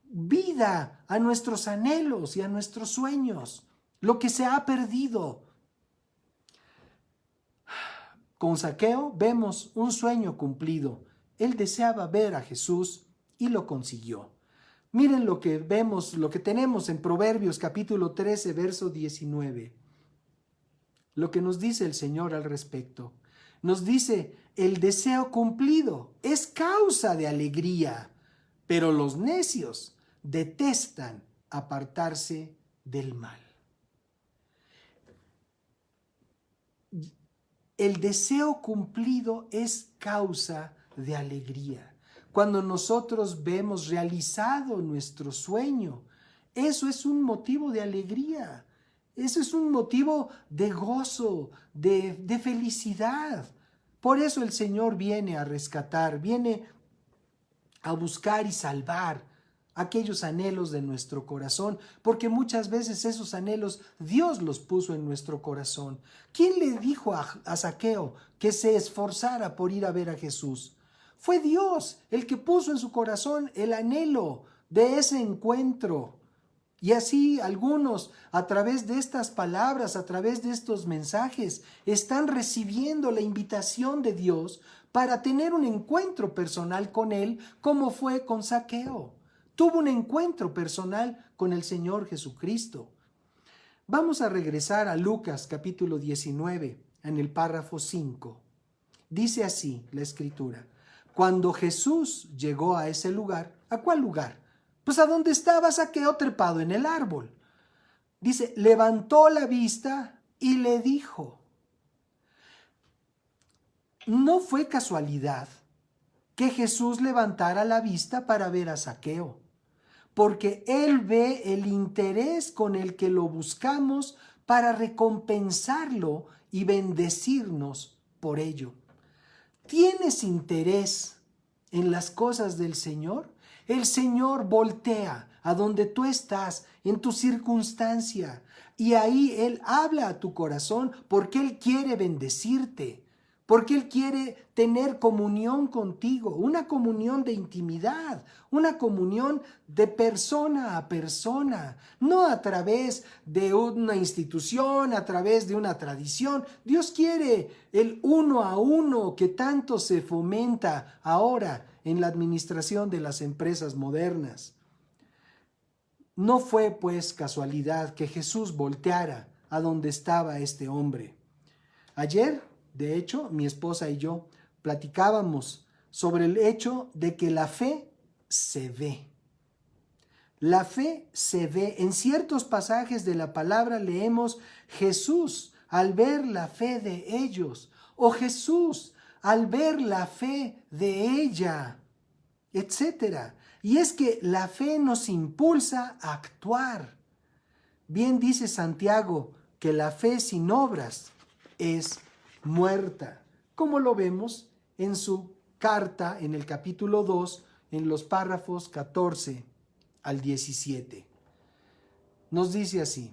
S1: vida a nuestros anhelos y a nuestros sueños, lo que se ha perdido. Con Zaqueo vemos un sueño cumplido. Él deseaba ver a Jesús y lo consiguió. Miren lo que vemos, lo que tenemos en Proverbios capítulo 13, verso 19. Lo que nos dice el Señor al respecto. Nos dice, el deseo cumplido es causa de alegría, pero los necios detestan apartarse del mal. El deseo cumplido es causa de alegría. Cuando nosotros vemos realizado nuestro sueño, eso es un motivo de alegría. Eso es un motivo de gozo, de felicidad. Por eso el Señor viene a rescatar, viene a buscar y salvar aquellos anhelos de nuestro corazón, porque muchas veces esos anhelos Dios los puso en nuestro corazón. ¿Quién le dijo a Zaqueo que se esforzara por ir a ver a Jesús? Fue Dios el que puso en su corazón el anhelo de ese encuentro. Y así algunos, a través de estas palabras, a través de estos mensajes, están recibiendo la invitación de Dios para tener un encuentro personal con Él, como fue con Zaqueo. Tuvo un encuentro personal con el Señor Jesucristo. Vamos a regresar a Lucas capítulo 19, en el párrafo 5. Dice así la Escritura: cuando Jesús llegó a ese lugar, ¿a cuál lugar? Pues a donde estaba Zaqueo trepado en el árbol. Dice, levantó la vista y le dijo. No fue casualidad que Jesús levantara la vista para ver a Zaqueo, porque Él ve el interés con el que lo buscamos para recompensarlo y bendecirnos por ello. ¿Tienes interés en las cosas del Señor? El Señor voltea a donde tú estás, en tu circunstancia, y ahí Él habla a tu corazón porque Él quiere bendecirte, porque Él quiere tener comunión contigo, una comunión de intimidad, una comunión de persona a persona, no a través de una institución, a través de una tradición. Dios quiere el uno a uno que tanto se fomenta ahora en la administración de las empresas modernas. No fue pues casualidad que Jesús volteara a donde estaba este hombre. Ayer, de hecho, mi esposa y yo platicábamos sobre el hecho de que la fe se ve. La fe se ve. En ciertos pasajes de la palabra leemos Jesús al ver la fe de ellos, o Jesús al ver la fe de ella, etc. Y es que la fe nos impulsa a actuar. Bien dice Santiago que la fe sin obras es muerta, como lo vemos en su carta en el capítulo 2, en los párrafos 14 al 17. Nos dice así: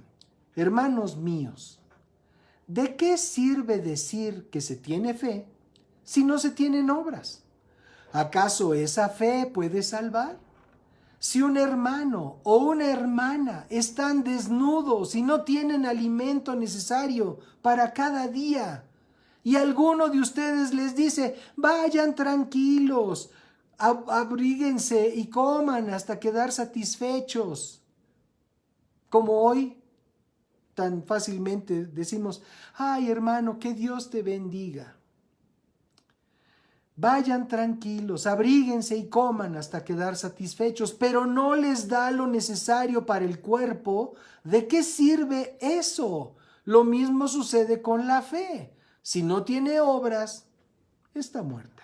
S1: hermanos míos, ¿de qué sirve decir que se tiene fe si no se tienen obras? ¿Acaso esa fe puede salvar? Si un hermano o una hermana están desnudos y no tienen alimento necesario para cada día, y alguno de ustedes les dice, vayan tranquilos, abríguense y coman hasta quedar satisfechos, como hoy tan fácilmente decimos, ay hermano, que Dios te bendiga. Vayan tranquilos, abríguense y coman hasta quedar satisfechos, pero no les da lo necesario para el cuerpo. ¿De qué sirve eso? Lo mismo sucede con la fe. Si no tiene obras, está muerta.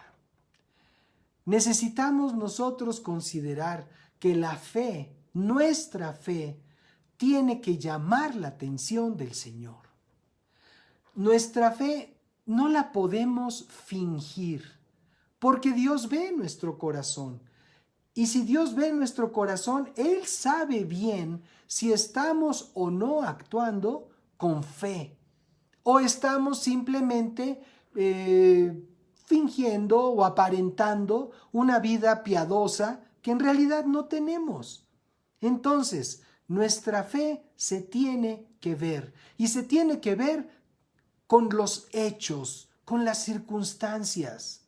S1: Necesitamos nosotros considerar que la fe, nuestra fe, tiene que llamar la atención del Señor. Nuestra fe no la podemos fingir, porque Dios ve nuestro corazón. Y si Dios ve nuestro corazón, Él sabe bien si estamos o no actuando con fe, o estamos simplemente fingiendo o aparentando una vida piadosa que en realidad no tenemos. Entonces, nuestra fe se tiene que ver, y se tiene que ver con los hechos, con las circunstancias.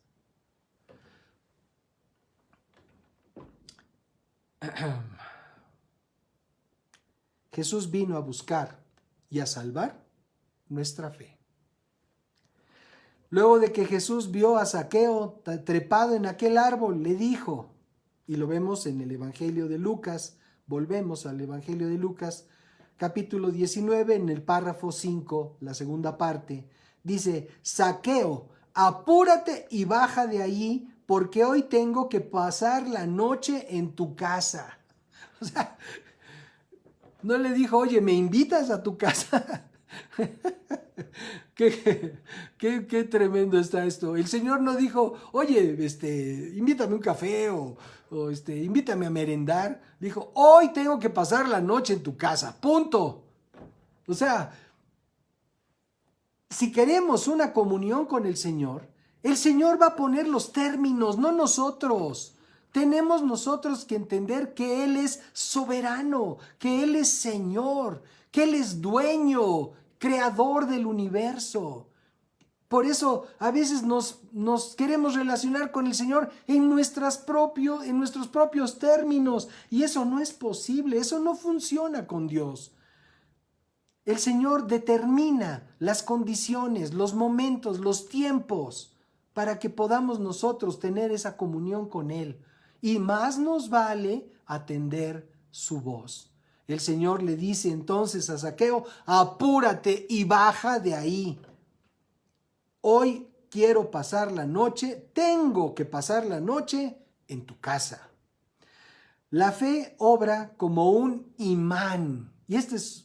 S1: Jesús vino a buscar y a salvar nuestra fe. Luego de que Jesús vio a Zaqueo trepado en aquel árbol, le dijo, y lo vemos en el Evangelio de Lucas, volvemos al Evangelio de Lucas, capítulo 19, en el párrafo 5, la segunda parte, dice, Zaqueo, apúrate y baja de allí, porque hoy tengo que pasar la noche en tu casa. O sea, no le dijo, oye, ¿me invitas a tu casa? Qué tremendo está esto. El Señor no dijo, oye, invítame un café o invítame a merendar. Dijo, hoy tengo que pasar la noche en tu casa, punto. O sea, si queremos una comunión con el Señor, El Señor va a poner los términos, no nosotros. Tenemos nosotros que entender que Él es soberano, que Él es Señor, que Él es dueño, creador del universo. Por eso a veces nos queremos relacionar con el Señor en nuestros propios términos. Y eso no es posible, eso no funciona con Dios. El Señor determina las condiciones, los momentos, los tiempos para que podamos nosotros tener esa comunión con Él. Y más nos vale atender su voz. El Señor le dice entonces a Zaqueo: apúrate y baja de ahí. Hoy quiero pasar la noche, tengo que pasar la noche en tu casa. La fe obra como un imán. Y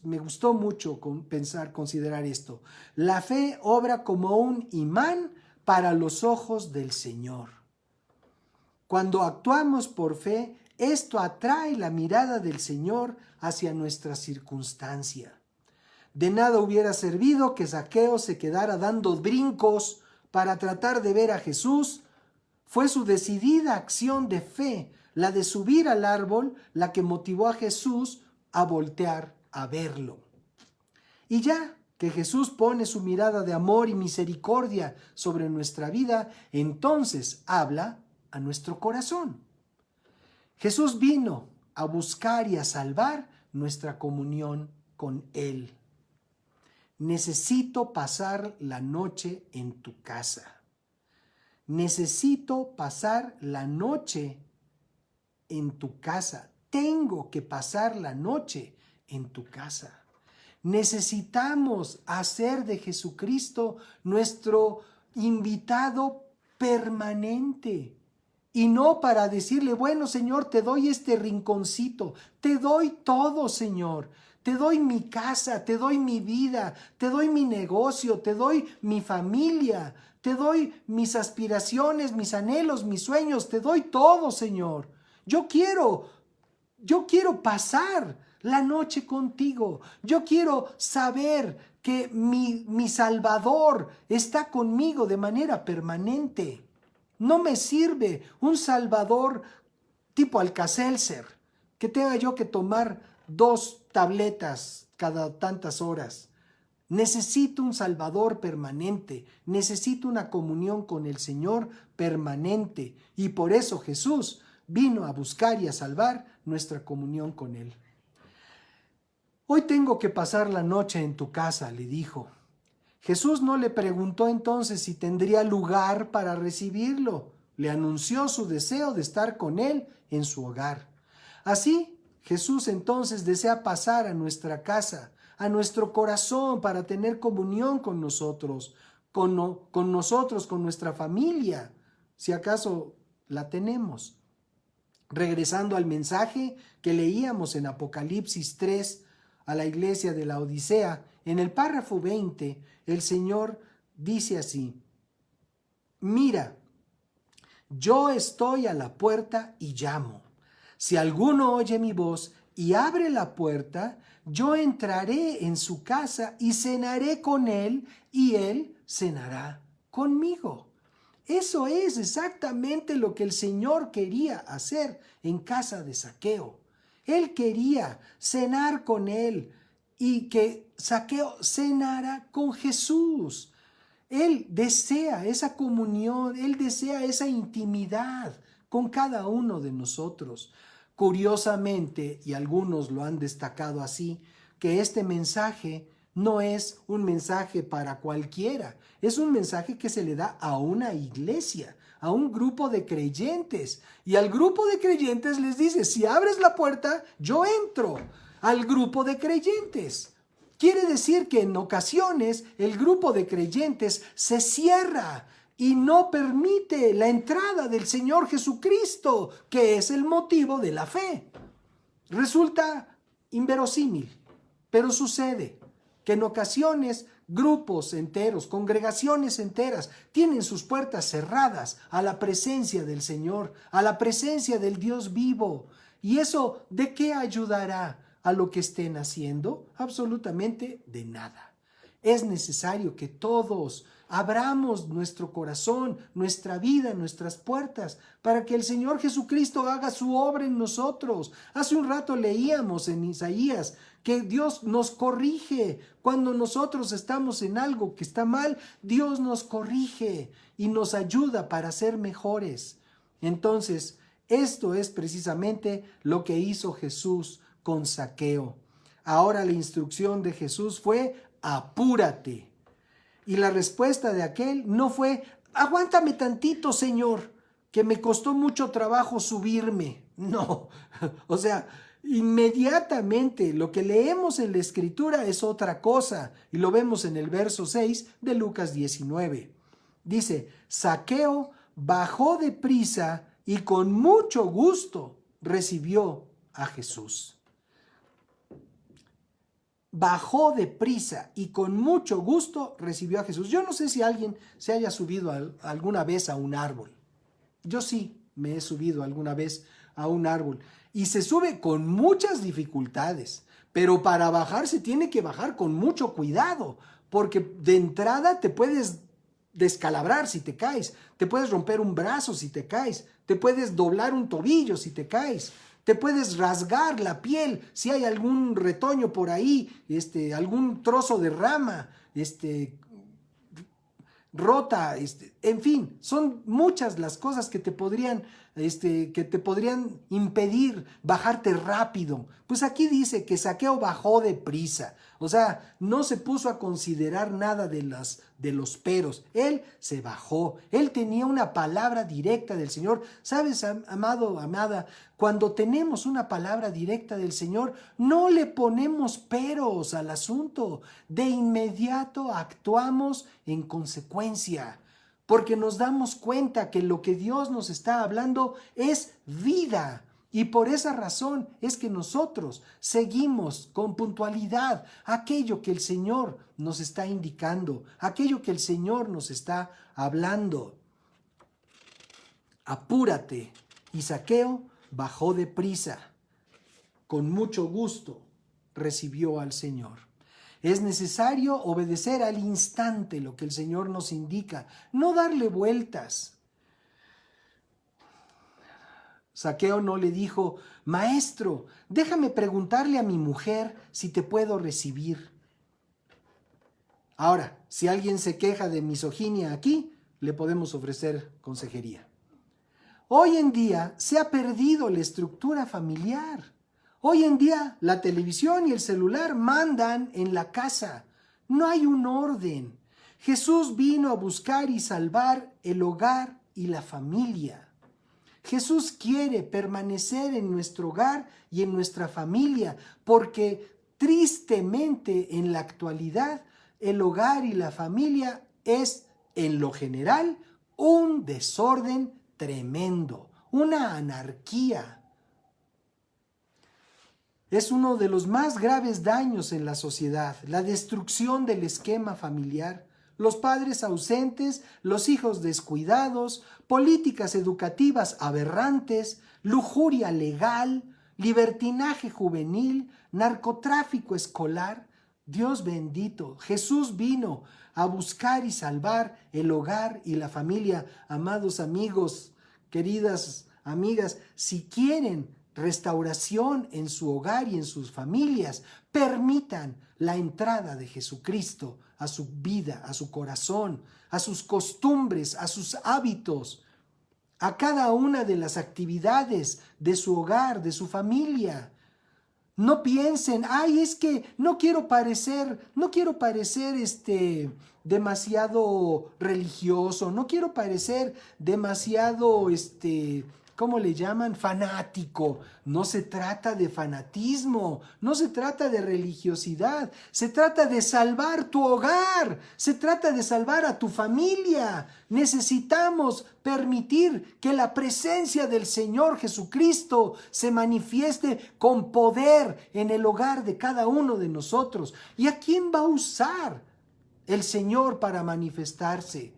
S1: me gustó mucho considerar esto. La fe obra como un imán para los ojos del Señor. Cuando actuamos por fe, esto atrae la mirada del Señor hacia nuestra circunstancia. De nada hubiera servido que Zaqueo se quedara dando brincos para tratar de ver a Jesús. Fue su decidida acción de fe, la de subir al árbol, la que motivó a Jesús a voltear a verlo. Y ya que Jesús pone su mirada de amor y misericordia sobre nuestra vida, entonces habla a nuestro corazón. Jesús vino a buscar y a salvar nuestra comunión con Él. Necesito pasar la noche en tu casa. Necesito pasar la noche en tu casa. Tengo que pasar la noche en tu casa. Necesitamos hacer de Jesucristo nuestro invitado permanente. Y no para decirle: bueno, Señor, te doy este rinconcito, te doy todo, Señor. Te doy mi casa, te doy mi vida, te doy mi negocio, te doy mi familia, te doy mis aspiraciones, mis anhelos, mis sueños, te doy todo, Señor. Yo quiero pasar la noche contigo. Yo quiero saber que mi Salvador está conmigo de manera permanente. No me sirve un Salvador tipo Alka-Seltzer, que tenga yo que tomar 2 tabletas cada tantas horas. Necesito un Salvador permanente, necesito una comunión con el Señor permanente. Y por eso Jesús vino a buscar y a salvar nuestra comunión con Él. Hoy tengo que pasar la noche en tu casa, le dijo. Jesús no le preguntó entonces si tendría lugar para recibirlo. Le anunció su deseo de estar con Él en su hogar. Así, Jesús entonces desea pasar a nuestra casa, a nuestro corazón, para tener comunión con nosotros, con nuestra familia, si acaso la tenemos. Regresando al mensaje que leíamos en Apocalipsis 3 a la iglesia de la Odisea, en el párrafo 20, el Señor dice así: mira, yo estoy a la puerta y llamo. Si alguno oye mi voz y abre la puerta, yo entraré en su casa y cenaré con él y él cenará conmigo. Eso es exactamente lo que el Señor quería hacer en casa de Zaqueo. Él quería cenar con él y que Zaqueo cenara con Jesús. Él desea esa comunión, Él desea esa intimidad con cada uno de nosotros. Curiosamente, y algunos lo han destacado así, que este mensaje no es un mensaje para cualquiera, es un mensaje que se le da a una iglesia, a un grupo de creyentes. Y al grupo de creyentes les dice: si abres la puerta, yo entro al grupo de creyentes. Quiere decir que en ocasiones el grupo de creyentes se cierra y no permite la entrada del Señor Jesucristo, que es el motivo de la fe. Resulta inverosímil, pero sucede que en ocasiones grupos enteros, congregaciones enteras, tienen sus puertas cerradas a la presencia del Señor, a la presencia del Dios vivo. ¿Y eso de qué ayudará a lo que estén haciendo? Absolutamente de nada. Es necesario que todos abramos nuestro corazón, nuestra vida, nuestras puertas, para que el Señor Jesucristo haga su obra en nosotros. Hace un rato leíamos en Isaías que Dios nos corrige. Cuando nosotros estamos en algo que está mal, Dios nos corrige y nos ayuda para ser mejores. Entonces, esto es precisamente lo que hizo Jesús con Zaqueo. Ahora la instrucción de Jesús fue: apúrate. Y la respuesta de aquel no fue: aguántame tantito, Señor, que me costó mucho trabajo subirme. No, o sea, inmediatamente lo que leemos en la Escritura es otra cosa, y lo vemos en el verso 6 de Lucas 19. Dice: Zaqueo bajó deprisa y con mucho gusto recibió a Jesús. Bajó deprisa y con mucho gusto recibió a Jesús. Yo no sé si alguien se haya subido alguna vez a un árbol. Yo sí me he subido alguna vez a un árbol y se sube con muchas dificultades, pero para bajar se tiene que bajar con mucho cuidado, porque de entrada te puedes descalabrar si te caes, te puedes romper un brazo si te caes, te puedes doblar un tobillo si te caes, te puedes rasgar la piel si hay algún retoño por ahí, algún trozo de rama, rota, en fin, son muchas las cosas que te podrían impedir bajarte rápido. Pues aquí dice que Zaqueo bajó deprisa, o sea, no se puso a considerar nada de los peros. Él se bajó, él tenía una palabra directa del Señor. ¿Sabes, amado, amada? Cuando tenemos una palabra directa del Señor, no le ponemos peros al asunto. De inmediato actuamos en consecuencia, porque nos damos cuenta que lo que Dios nos está hablando es vida. Y por esa razón es que nosotros seguimos con puntualidad aquello que el Señor nos está indicando, aquello que el Señor nos está hablando. Apúrate. Y Zaqueo bajó deprisa, con mucho gusto recibió al Señor. Es necesario obedecer al instante lo que el Señor nos indica, no darle vueltas. Zaqueo no le dijo: maestro, déjame preguntarle a mi mujer si te puedo recibir. Ahora, si alguien se queja de misoginia aquí, le podemos ofrecer consejería. Hoy en día se ha perdido la estructura familiar. Hoy en día la televisión y el celular mandan en la casa. No hay un orden. Jesús vino a buscar y salvar el hogar y la familia. Jesús quiere permanecer en nuestro hogar y en nuestra familia, porque tristemente en la actualidad el hogar y la familia es, en lo general, un desorden tremendo, una anarquía. Es uno de los más graves daños en la sociedad, la destrucción del esquema familiar. Los padres ausentes, los hijos descuidados, políticas educativas aberrantes, lujuria legal, libertinaje juvenil, narcotráfico escolar. Dios bendito, Jesús vino a buscar y salvar el hogar y la familia. Amados amigos, queridas amigas, si quieren restauración en su hogar y en sus familias, permitan la entrada de Jesucristo a su vida, a su corazón, a sus costumbres, a sus hábitos, a cada una de las actividades de su hogar, de su familia. No piensen: ay, es que no quiero parecer demasiado religioso, no quiero parecer demasiado ¿cómo le llaman? Fanático. No se trata de fanatismo, no se trata de religiosidad, se trata de salvar tu hogar, se trata de salvar a tu familia. Necesitamos permitir que la presencia del Señor Jesucristo se manifieste con poder en el hogar de cada uno de nosotros. ¿Y a quién va a usar el Señor para manifestarse?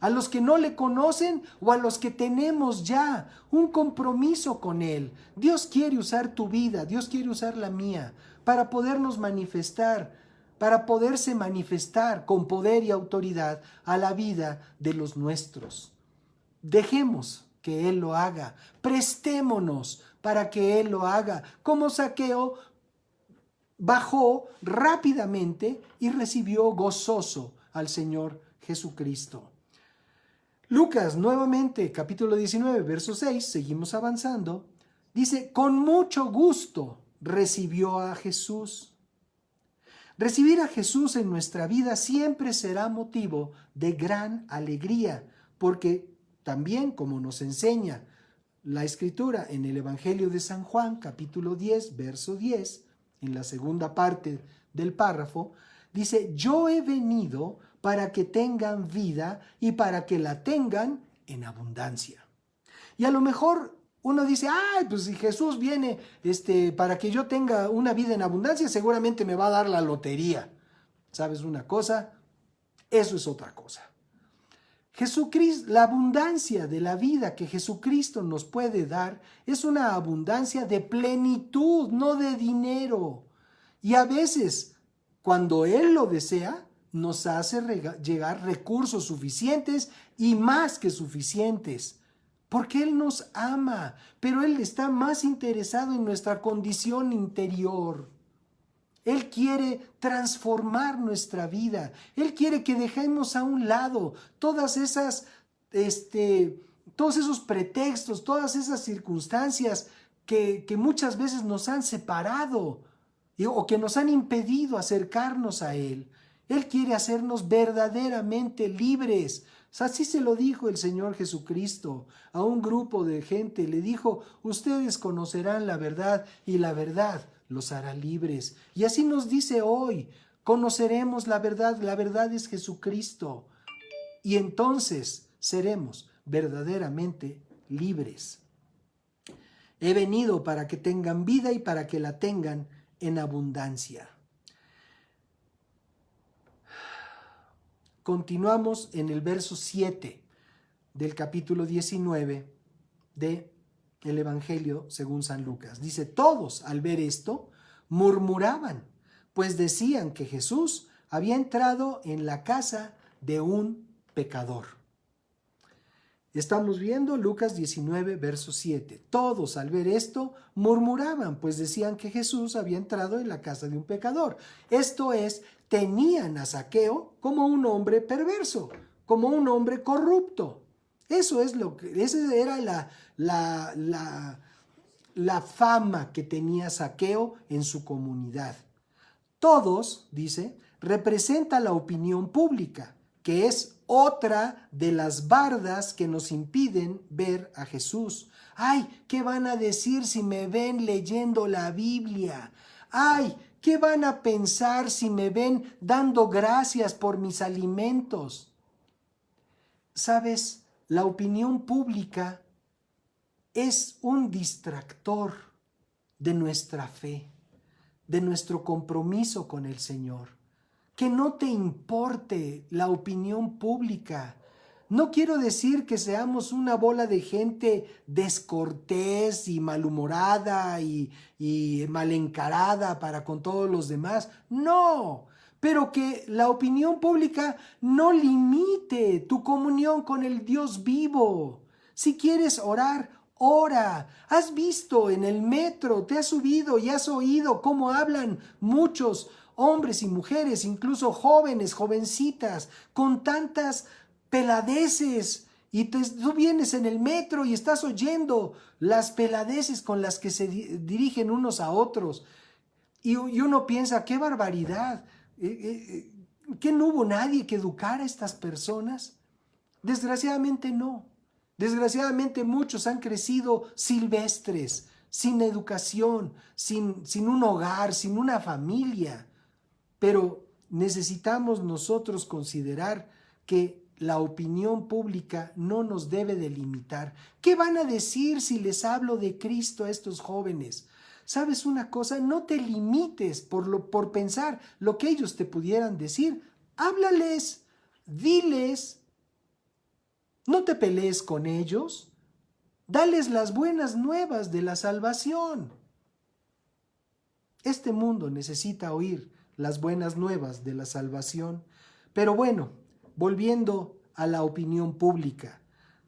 S1: ¿A los que no le conocen o a los que tenemos ya un compromiso con Él? Dios quiere usar tu vida, Dios quiere usar la mía para podernos manifestar para poderse manifestar con poder y autoridad a la vida de los nuestros. Dejemos que Él lo haga, prestémonos para que Él lo haga, como Zaqueo bajó rápidamente y recibió gozoso al Señor Jesucristo. Lucas, nuevamente, capítulo 19, verso 6, seguimos avanzando, dice, con mucho gusto recibió a Jesús. Recibir a Jesús en nuestra vida siempre será motivo de gran alegría, porque también, como nos enseña la Escritura en el Evangelio de San Juan, capítulo 10, verso 10, en la segunda parte del párrafo, dice, yo he venido para que tengan vida y para que la tengan en abundancia. Y a lo mejor uno dice, ay, pues si Jesús viene para que yo tenga una vida en abundancia, seguramente me va a dar la lotería. ¿Sabes una cosa? Eso es otra cosa. Jesucristo, la abundancia de la vida que Jesucristo nos puede dar es una abundancia de plenitud, no de dinero. Y a veces, cuando Él lo desea, nos hace llegar recursos suficientes y más que suficientes. Porque Él nos ama, pero Él está más interesado en nuestra condición interior. Él quiere transformar nuestra vida. Él quiere que dejemos a un lado todos esos pretextos, todas esas circunstancias que muchas veces nos han separado o que nos han impedido acercarnos a Él. Él quiere hacernos verdaderamente libres. Así se lo dijo el Señor Jesucristo a un grupo de gente. Le dijo, ustedes conocerán la verdad y la verdad los hará libres. Y así nos dice hoy, conoceremos la verdad es Jesucristo. Y entonces seremos verdaderamente libres. He venido para que tengan vida y para que la tengan en abundancia. Continuamos en el verso 7 del capítulo 19 del Evangelio según San Lucas. Dice, todos al ver esto murmuraban, pues decían que Jesús había entrado en la casa de un pecador. Estamos viendo Lucas 19, verso 7. Todos al ver esto murmuraban, pues decían que Jesús había entrado en la casa de un pecador. Esto es, tenían a Zaqueo como un hombre perverso, como un hombre corrupto. Esa era la fama que tenía Zaqueo en su comunidad. Todos, dice, representa la opinión pública, que es otra de las bardas que nos impiden ver a Jesús. Ay, ¿qué van a decir si me ven leyendo la Biblia? Ay, ¿qué van a pensar si me ven dando gracias por mis alimentos? ¿Sabes? La opinión pública es un distractor de nuestra fe, de nuestro compromiso con el Señor. Que no te importe la opinión pública. No quiero decir que seamos una bola de gente descortés y malhumorada y mal encarada para con todos los demás. No, pero que la opinión pública no limite tu comunión con el Dios vivo. Si quieres orar, ora. Has visto en el metro, te has subido y has oído cómo hablan muchos hombres y mujeres, incluso jóvenes, jovencitas, con tantas peladeces. Y tú vienes en el metro y estás oyendo las peladeces con las que se dirigen unos a otros. Y uno piensa, qué barbaridad. ¿Que no hubo nadie que educara a estas personas? Desgraciadamente no. Desgraciadamente muchos han crecido silvestres, sin educación, sin un hogar, sin una familia. Pero necesitamos nosotros considerar que la opinión pública no nos debe delimitar. ¿Qué van a decir si les hablo de Cristo a estos jóvenes? ¿Sabes una cosa? No te limites por pensar lo que ellos te pudieran decir. Háblales, diles. No te pelees con ellos. Dales las buenas nuevas de la salvación. Este mundo necesita oír las buenas nuevas de la salvación. Pero bueno, volviendo a la opinión pública,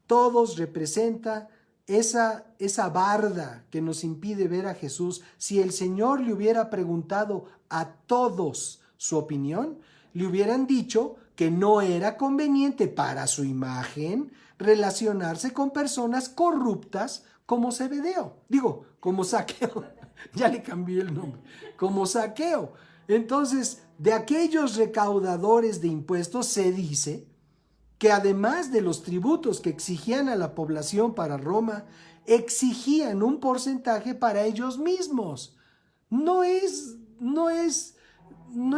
S1: todos representa esa barda que nos impide ver a Jesús. Si el Señor le hubiera preguntado a todos su opinión, le hubieran dicho que no era conveniente para su imagen relacionarse con personas corruptas como Zebedeo. Digo, como Zaqueo. Ya le cambié el nombre. Como Zaqueo. Entonces, de aquellos recaudadores de impuestos se dice que además de los tributos que exigían a la población para Roma, exigían un porcentaje para ellos mismos. No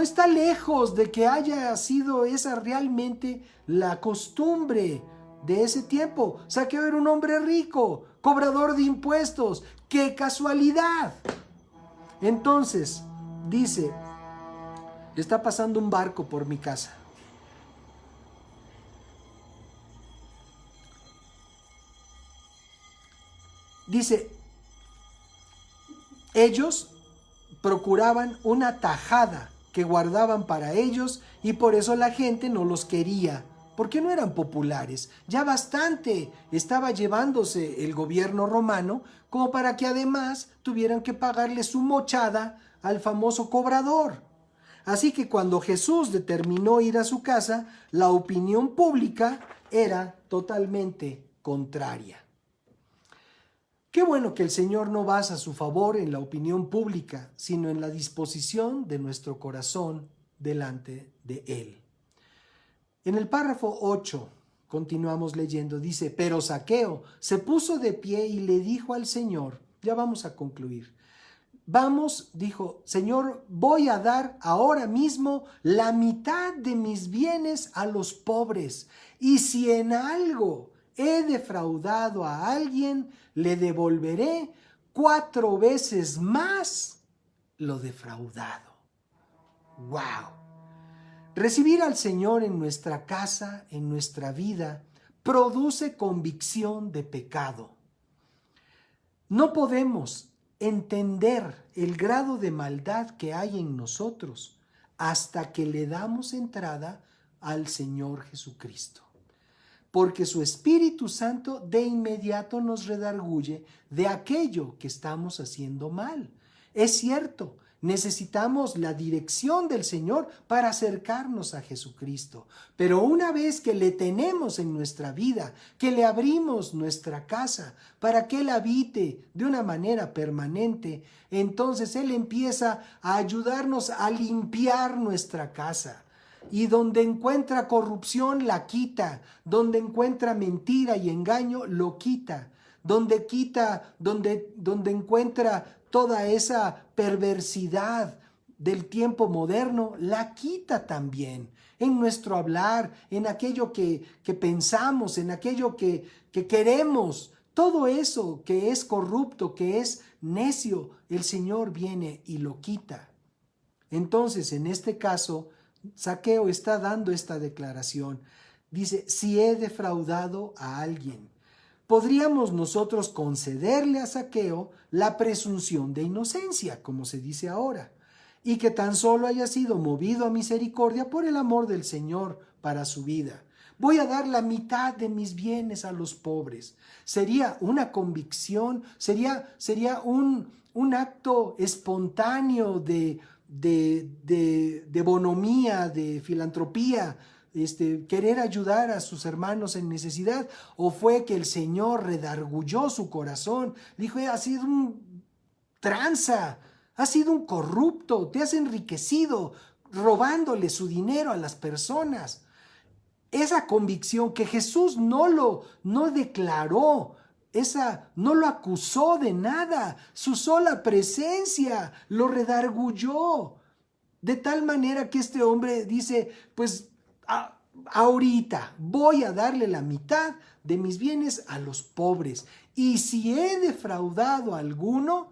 S1: está lejos de que haya sido esa realmente la costumbre de ese tiempo. Zaqueo era un hombre rico, cobrador de impuestos. ¡Qué casualidad! Entonces, dice, está pasando un barco por mi casa. Dice, ellos procuraban una tajada que guardaban para ellos y por eso la gente no los quería, porque no eran populares. Ya bastante estaba llevándose el gobierno romano como para que además tuvieran que pagarle su mochada al famoso cobrador. Así que cuando Jesús determinó ir a su casa, la opinión pública era totalmente contraria. Qué bueno que el Señor no basa su favor en la opinión pública, sino en la disposición de nuestro corazón delante de Él. En el párrafo 8, continuamos leyendo, dice, pero Zaqueo se puso de pie y le dijo al Señor, ya vamos a concluir, vamos, dijo, Señor, voy a dar ahora mismo la mitad de mis bienes a los pobres, y si en algo he defraudado a alguien, le devolveré 4 veces más lo defraudado. ¡Wow! Recibir al Señor en nuestra casa, en nuestra vida, produce convicción de pecado. No podemos entender el grado de maldad que hay en nosotros hasta que le damos entrada al Señor Jesucristo. Porque su Espíritu Santo de inmediato nos redarguye de aquello que estamos haciendo mal. Es cierto, necesitamos la dirección del Señor para acercarnos a Jesucristo. Pero una vez que le tenemos en nuestra vida, que le abrimos nuestra casa para que Él habite de una manera permanente, entonces Él empieza a ayudarnos a limpiar nuestra casa. Y donde encuentra corrupción, la quita. Donde encuentra mentira y engaño, lo quita. Donde encuentra toda esa perversidad del tiempo moderno, la quita también. En nuestro hablar, en aquello que pensamos, en aquello que queremos. Todo eso que es corrupto, que es necio, el Señor viene y lo quita. Entonces, en este caso, Zaqueo está dando esta declaración. Dice, si he defraudado a alguien, podríamos nosotros concederle a Zaqueo la presunción de inocencia, como se dice ahora, y que tan solo haya sido movido a misericordia por el amor del Señor para su vida. Voy a dar la mitad de mis bienes a los pobres. Sería una convicción, sería un acto espontáneo de bonomía, de filantropía, querer ayudar a sus hermanos en necesidad, o fue que el Señor redarguyó su corazón, dijo, has sido un tranza, has sido un corrupto, te has enriquecido robándole su dinero a las personas. Esa convicción que Jesús no declaró, no lo acusó de nada, su sola presencia lo redarguyó, de tal manera que este hombre dice, pues ahorita voy a darle la mitad de mis bienes a los pobres, y si he defraudado a alguno,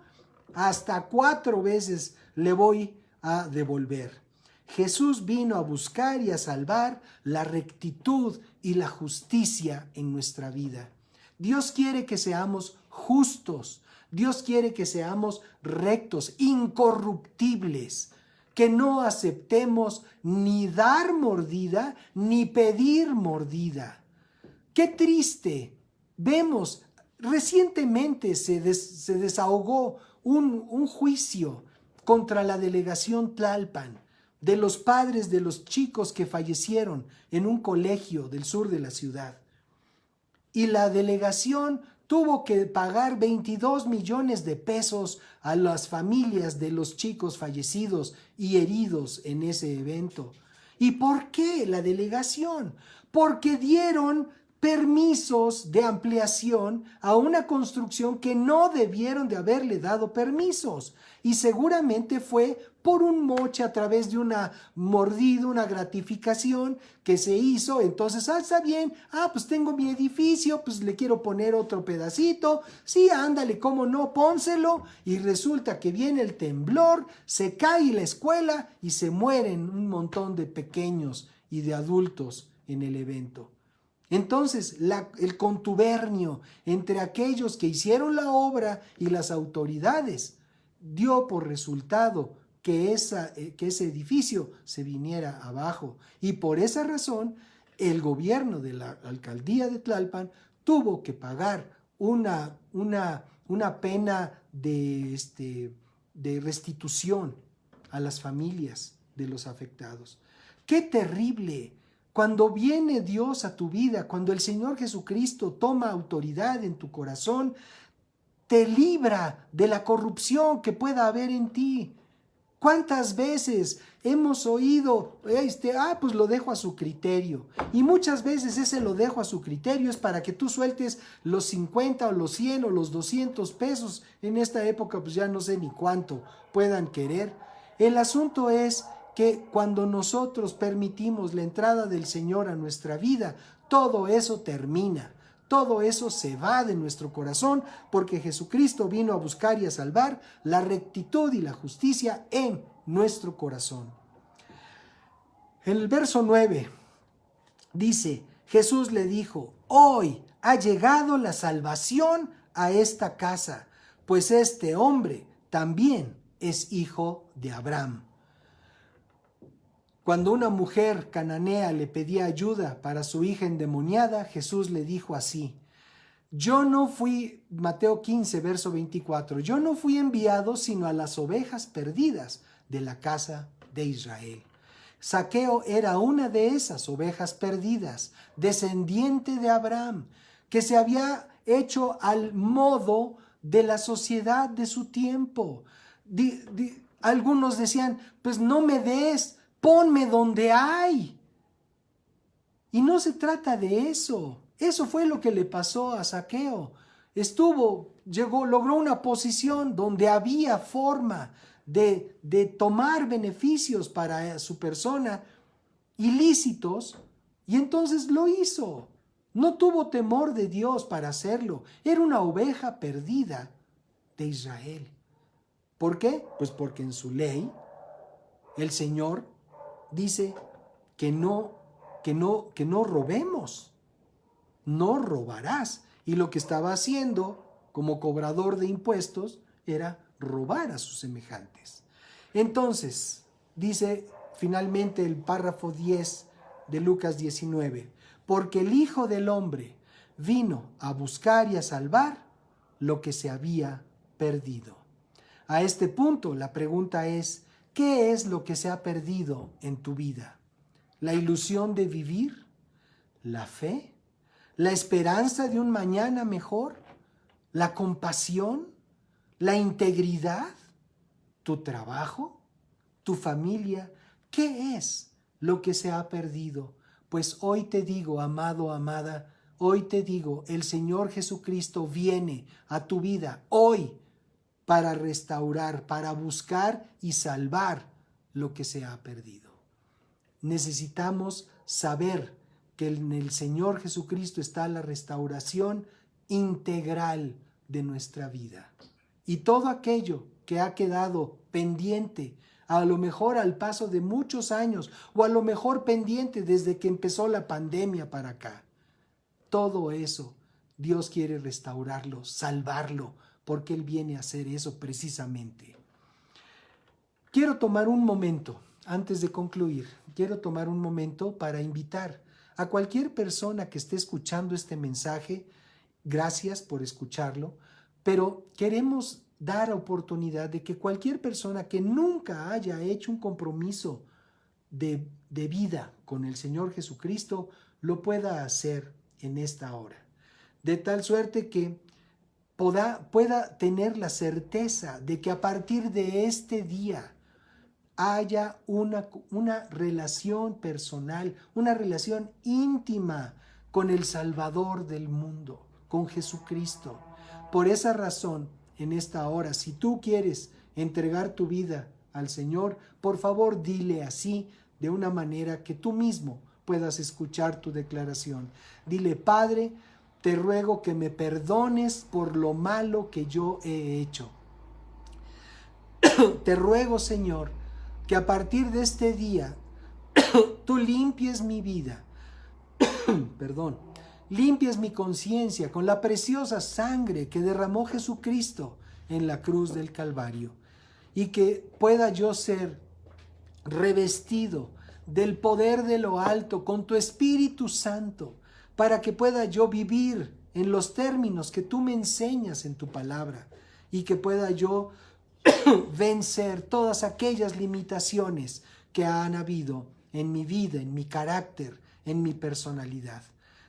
S1: hasta 4 veces le voy a devolver. Jesús vino a buscar y a salvar la rectitud y la justicia en nuestra vida. Dios quiere que seamos justos. Dios quiere que seamos rectos, incorruptibles, que no aceptemos ni dar mordida ni pedir mordida. Qué triste. Vemos, recientemente se desahogó un juicio contra la delegación Tlalpan de los padres de los chicos que fallecieron en un colegio del sur de la ciudad. Y la delegación tuvo que pagar 22 millones de pesos a las familias de los chicos fallecidos y heridos en ese evento. ¿Y por qué la delegación? Porque dieron permisos de ampliación a una construcción que no debieron de haberle dado permisos. Y seguramente fue por un moche a través de una mordida, una gratificación que se hizo. Entonces, está bien, pues tengo mi edificio, pues le quiero poner otro pedacito. Sí, ándale, cómo no, pónselo. Y resulta que viene el temblor, se cae la escuela y se mueren un montón de pequeños y de adultos en el evento. Entonces, el contubernio entre aquellos que hicieron la obra y las autoridades dio por resultado que ese edificio se viniera abajo. Y por esa razón, el gobierno de la alcaldía de Tlalpan tuvo que pagar una pena de restitución a las familias de los afectados. ¡Qué terrible! Cuando viene Dios a tu vida, cuando el Señor Jesucristo toma autoridad en tu corazón, te libra de la corrupción que pueda haber en ti. ¿Cuántas veces hemos oído, pues lo dejo a su criterio? Y muchas veces ese lo dejo a su criterio es para que tú sueltes los 50 o los 100 o los 200 pesos. En esta época pues ya no sé ni cuánto puedan querer. El asunto es que cuando nosotros permitimos la entrada del Señor a nuestra vida, todo eso termina. Todo eso se va de nuestro corazón porque Jesucristo vino a buscar y a salvar la rectitud y la justicia en nuestro corazón. En el verso 9 dice, Jesús le dijo, hoy ha llegado la salvación a esta casa, pues este hombre también es hijo de Abraham. Cuando una mujer cananea le pedía ayuda para su hija endemoniada, Jesús le dijo así, yo no fui, Mateo 15, verso 24, yo no fui enviado sino a las ovejas perdidas de la casa de Israel. Zaqueo era una de esas ovejas perdidas, descendiente de Abraham, que se había hecho al modo de la sociedad de su tiempo. Algunos decían, pues no me des, ponme donde hay. Y no se trata de eso. Eso fue lo que le pasó a Zaqueo. Logró una posición donde había forma de tomar beneficios para su persona ilícitos, y entonces lo hizo. No tuvo temor de Dios para hacerlo. Era una oveja perdida de Israel. ¿Por qué? Pues porque en su ley el Señor dice que no robemos, no robarás. Y lo que estaba haciendo como cobrador de impuestos era robar a sus semejantes. Entonces, dice finalmente el párrafo 10 de Lucas 19, porque el Hijo del Hombre vino a buscar y a salvar lo que se había perdido. A este punto, la pregunta es, ¿qué es lo que se ha perdido en tu vida? ¿La ilusión de vivir? ¿La fe? ¿La esperanza de un mañana mejor? ¿La compasión? ¿La integridad? ¿Tu trabajo? ¿Tu familia? ¿Qué es lo que se ha perdido? Pues hoy te digo, amado, amada, hoy te digo, el Señor Jesucristo viene a tu vida hoy para restaurar, para buscar y salvar lo que se ha perdido. Necesitamos saber que en el Señor Jesucristo está la restauración integral de nuestra vida. Y todo aquello que ha quedado pendiente, a lo mejor al paso de muchos años, o a lo mejor pendiente desde que empezó la pandemia para acá, todo eso Dios quiere restaurarlo, salvarlo, porque Él viene a hacer eso precisamente. quiero tomar un momento, antes de concluir, quiero tomar un momento para invitar a cualquier persona que esté escuchando este mensaje. Gracias por escucharlo, pero queremos dar oportunidad de que cualquier persona que nunca haya hecho un compromiso de vida con el Señor Jesucristo lo pueda hacer en esta hora, de tal suerte que pueda tener la certeza de que a partir de este día haya una relación personal, una relación íntima con el Salvador del mundo, con Jesucristo. Por esa razón, en esta hora, si tú quieres entregar tu vida al Señor, por favor dile así, de una manera que tú mismo puedas escuchar tu declaración. Dile: Padre, te ruego que me perdones por lo malo que yo he hecho. Te ruego, Señor, que a partir de este día tú limpies mi vida, limpies mi conciencia con la preciosa sangre que derramó Jesucristo en la cruz del Calvario, y que pueda yo ser revestido del poder de lo alto con tu Espíritu Santo, para que pueda yo vivir en los términos que tú me enseñas en tu palabra, y que pueda yo vencer todas aquellas limitaciones que han habido en mi vida, en mi carácter, en mi personalidad.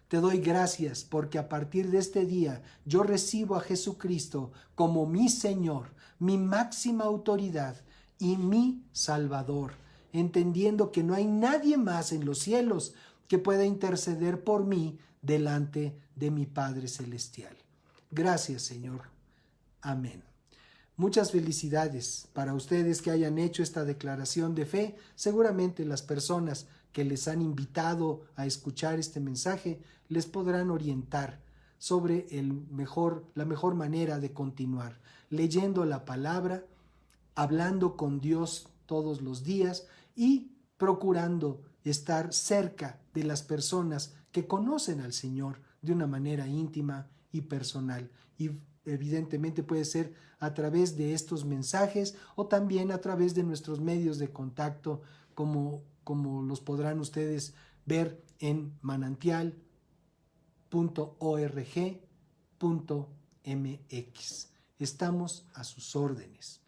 S1: Te doy gracias porque a partir de este día yo recibo a Jesucristo como mi Señor, mi máxima autoridad y mi Salvador, entendiendo que no hay nadie más en los cielos que pueda interceder por mí delante de mi Padre Celestial. Gracias, Señor. Amén. Muchas felicidades para ustedes que hayan hecho esta declaración de fe. Seguramente las personas que les han invitado a escuchar este mensaje les podrán orientar sobre la mejor manera de continuar, leyendo la palabra, hablando con Dios todos los días y procurando estar cerca de las personas que conocen al Señor de una manera íntima y personal. Y evidentemente puede ser a través de estos mensajes o también a través de nuestros medios de contacto, como los podrán ustedes ver en manantial.org.mx. Estamos a sus órdenes.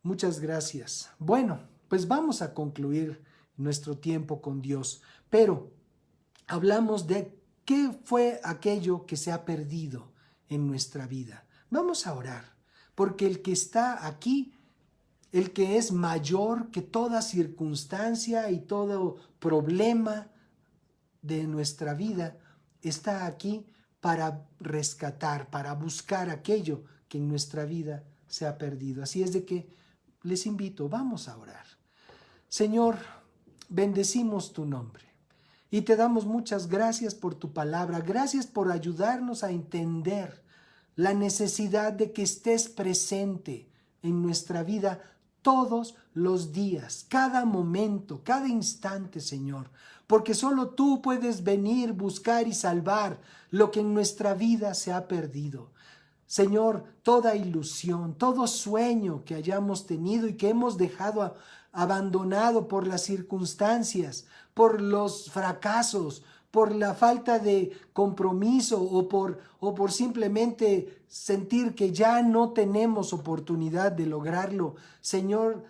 S1: Muchas gracias. Bueno, pues vamos a concluir nuestro tiempo con Dios, pero hablamos de qué fue aquello que se ha perdido en nuestra vida. Vamos a orar, porque el que está aquí, el que es mayor que toda circunstancia y todo problema de nuestra vida, está aquí para rescatar, para buscar aquello que en nuestra vida se ha perdido. Así es de que les invito, vamos a orar. Señor, bendecimos tu nombre y te damos muchas gracias por tu palabra. Gracias por ayudarnos a entender la necesidad de que estés presente en nuestra vida todos los días, cada momento, cada instante, Señor, porque solo tú puedes venir, buscar y salvar lo que en nuestra vida se ha perdido. Señor, toda ilusión, todo sueño que hayamos tenido y que hemos dejado abandonado por las circunstancias, por los fracasos, por la falta de compromiso o por simplemente sentir que ya no tenemos oportunidad de lograrlo, Señor,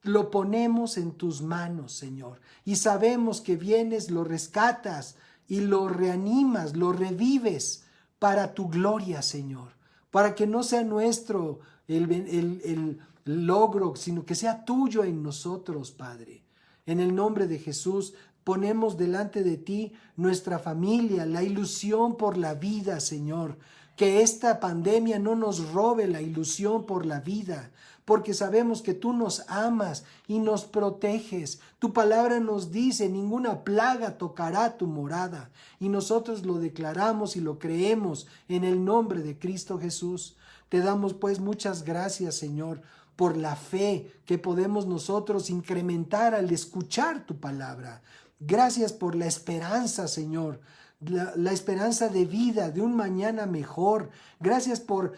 S1: lo ponemos en tus manos, Señor, y sabemos que vienes, lo rescatas y lo reanimas, lo revives para tu gloria, Señor, para que no sea nuestro el logro, sino que sea tuyo en nosotros, Padre. En el nombre de Jesús, ponemos delante de ti nuestra familia, la ilusión por la vida, Señor. Que esta pandemia no nos robe la ilusión por la vida, porque sabemos que tú nos amas y nos proteges. Tu palabra nos dice: ninguna plaga tocará tu morada. Y nosotros lo declaramos y lo creemos en el nombre de Cristo Jesús. Te damos pues muchas gracias, Señor, por la fe que podemos nosotros incrementar al escuchar tu palabra. Gracias por la esperanza, Señor, la esperanza de vida, de un mañana mejor. Gracias por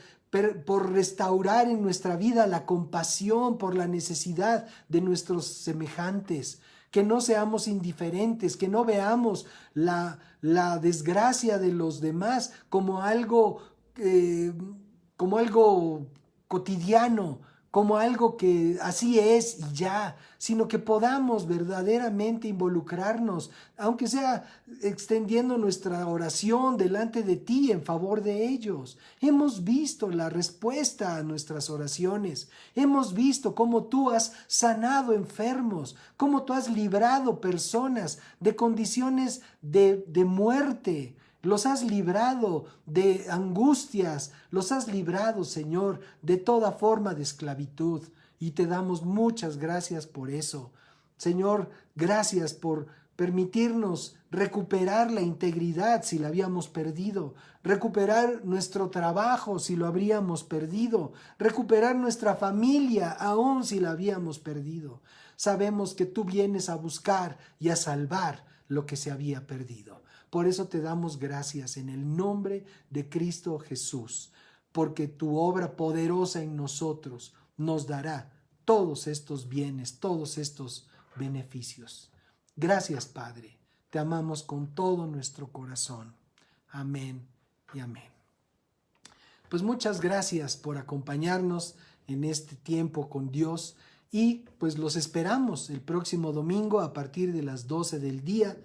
S1: restaurar en nuestra vida la compasión por la necesidad de nuestros semejantes. Que no seamos indiferentes, que no veamos la desgracia de los demás como algo cotidiano, como algo que así es y ya, sino que podamos verdaderamente involucrarnos, aunque sea extendiendo nuestra oración delante de ti en favor de ellos. Hemos visto la respuesta a nuestras oraciones, hemos visto cómo tú has sanado enfermos, cómo tú has librado personas de condiciones de muerte. Los has librado de angustias, los has librado, Señor, de toda forma de esclavitud. Y te damos muchas gracias por eso. Señor, gracias por permitirnos recuperar la integridad si la habíamos perdido, recuperar nuestro trabajo si lo habríamos perdido, recuperar nuestra familia aún si la habíamos perdido. Sabemos que tú vienes a buscar y a salvar lo que se había perdido. Por eso te damos gracias en el nombre de Cristo Jesús, porque tu obra poderosa en nosotros nos dará todos estos bienes, todos estos beneficios. Gracias, Padre. Te amamos con todo nuestro corazón. Amén y amén. Pues muchas gracias por acompañarnos en este tiempo con Dios y pues los esperamos el próximo domingo a partir de las 12 del día.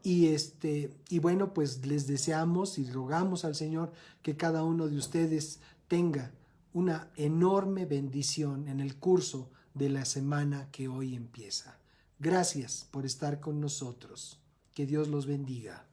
S1: Y bueno, pues les deseamos y rogamos al Señor que cada uno de ustedes tenga una enorme bendición en el curso de la semana que hoy empieza. Gracias por estar con nosotros. Que Dios los bendiga.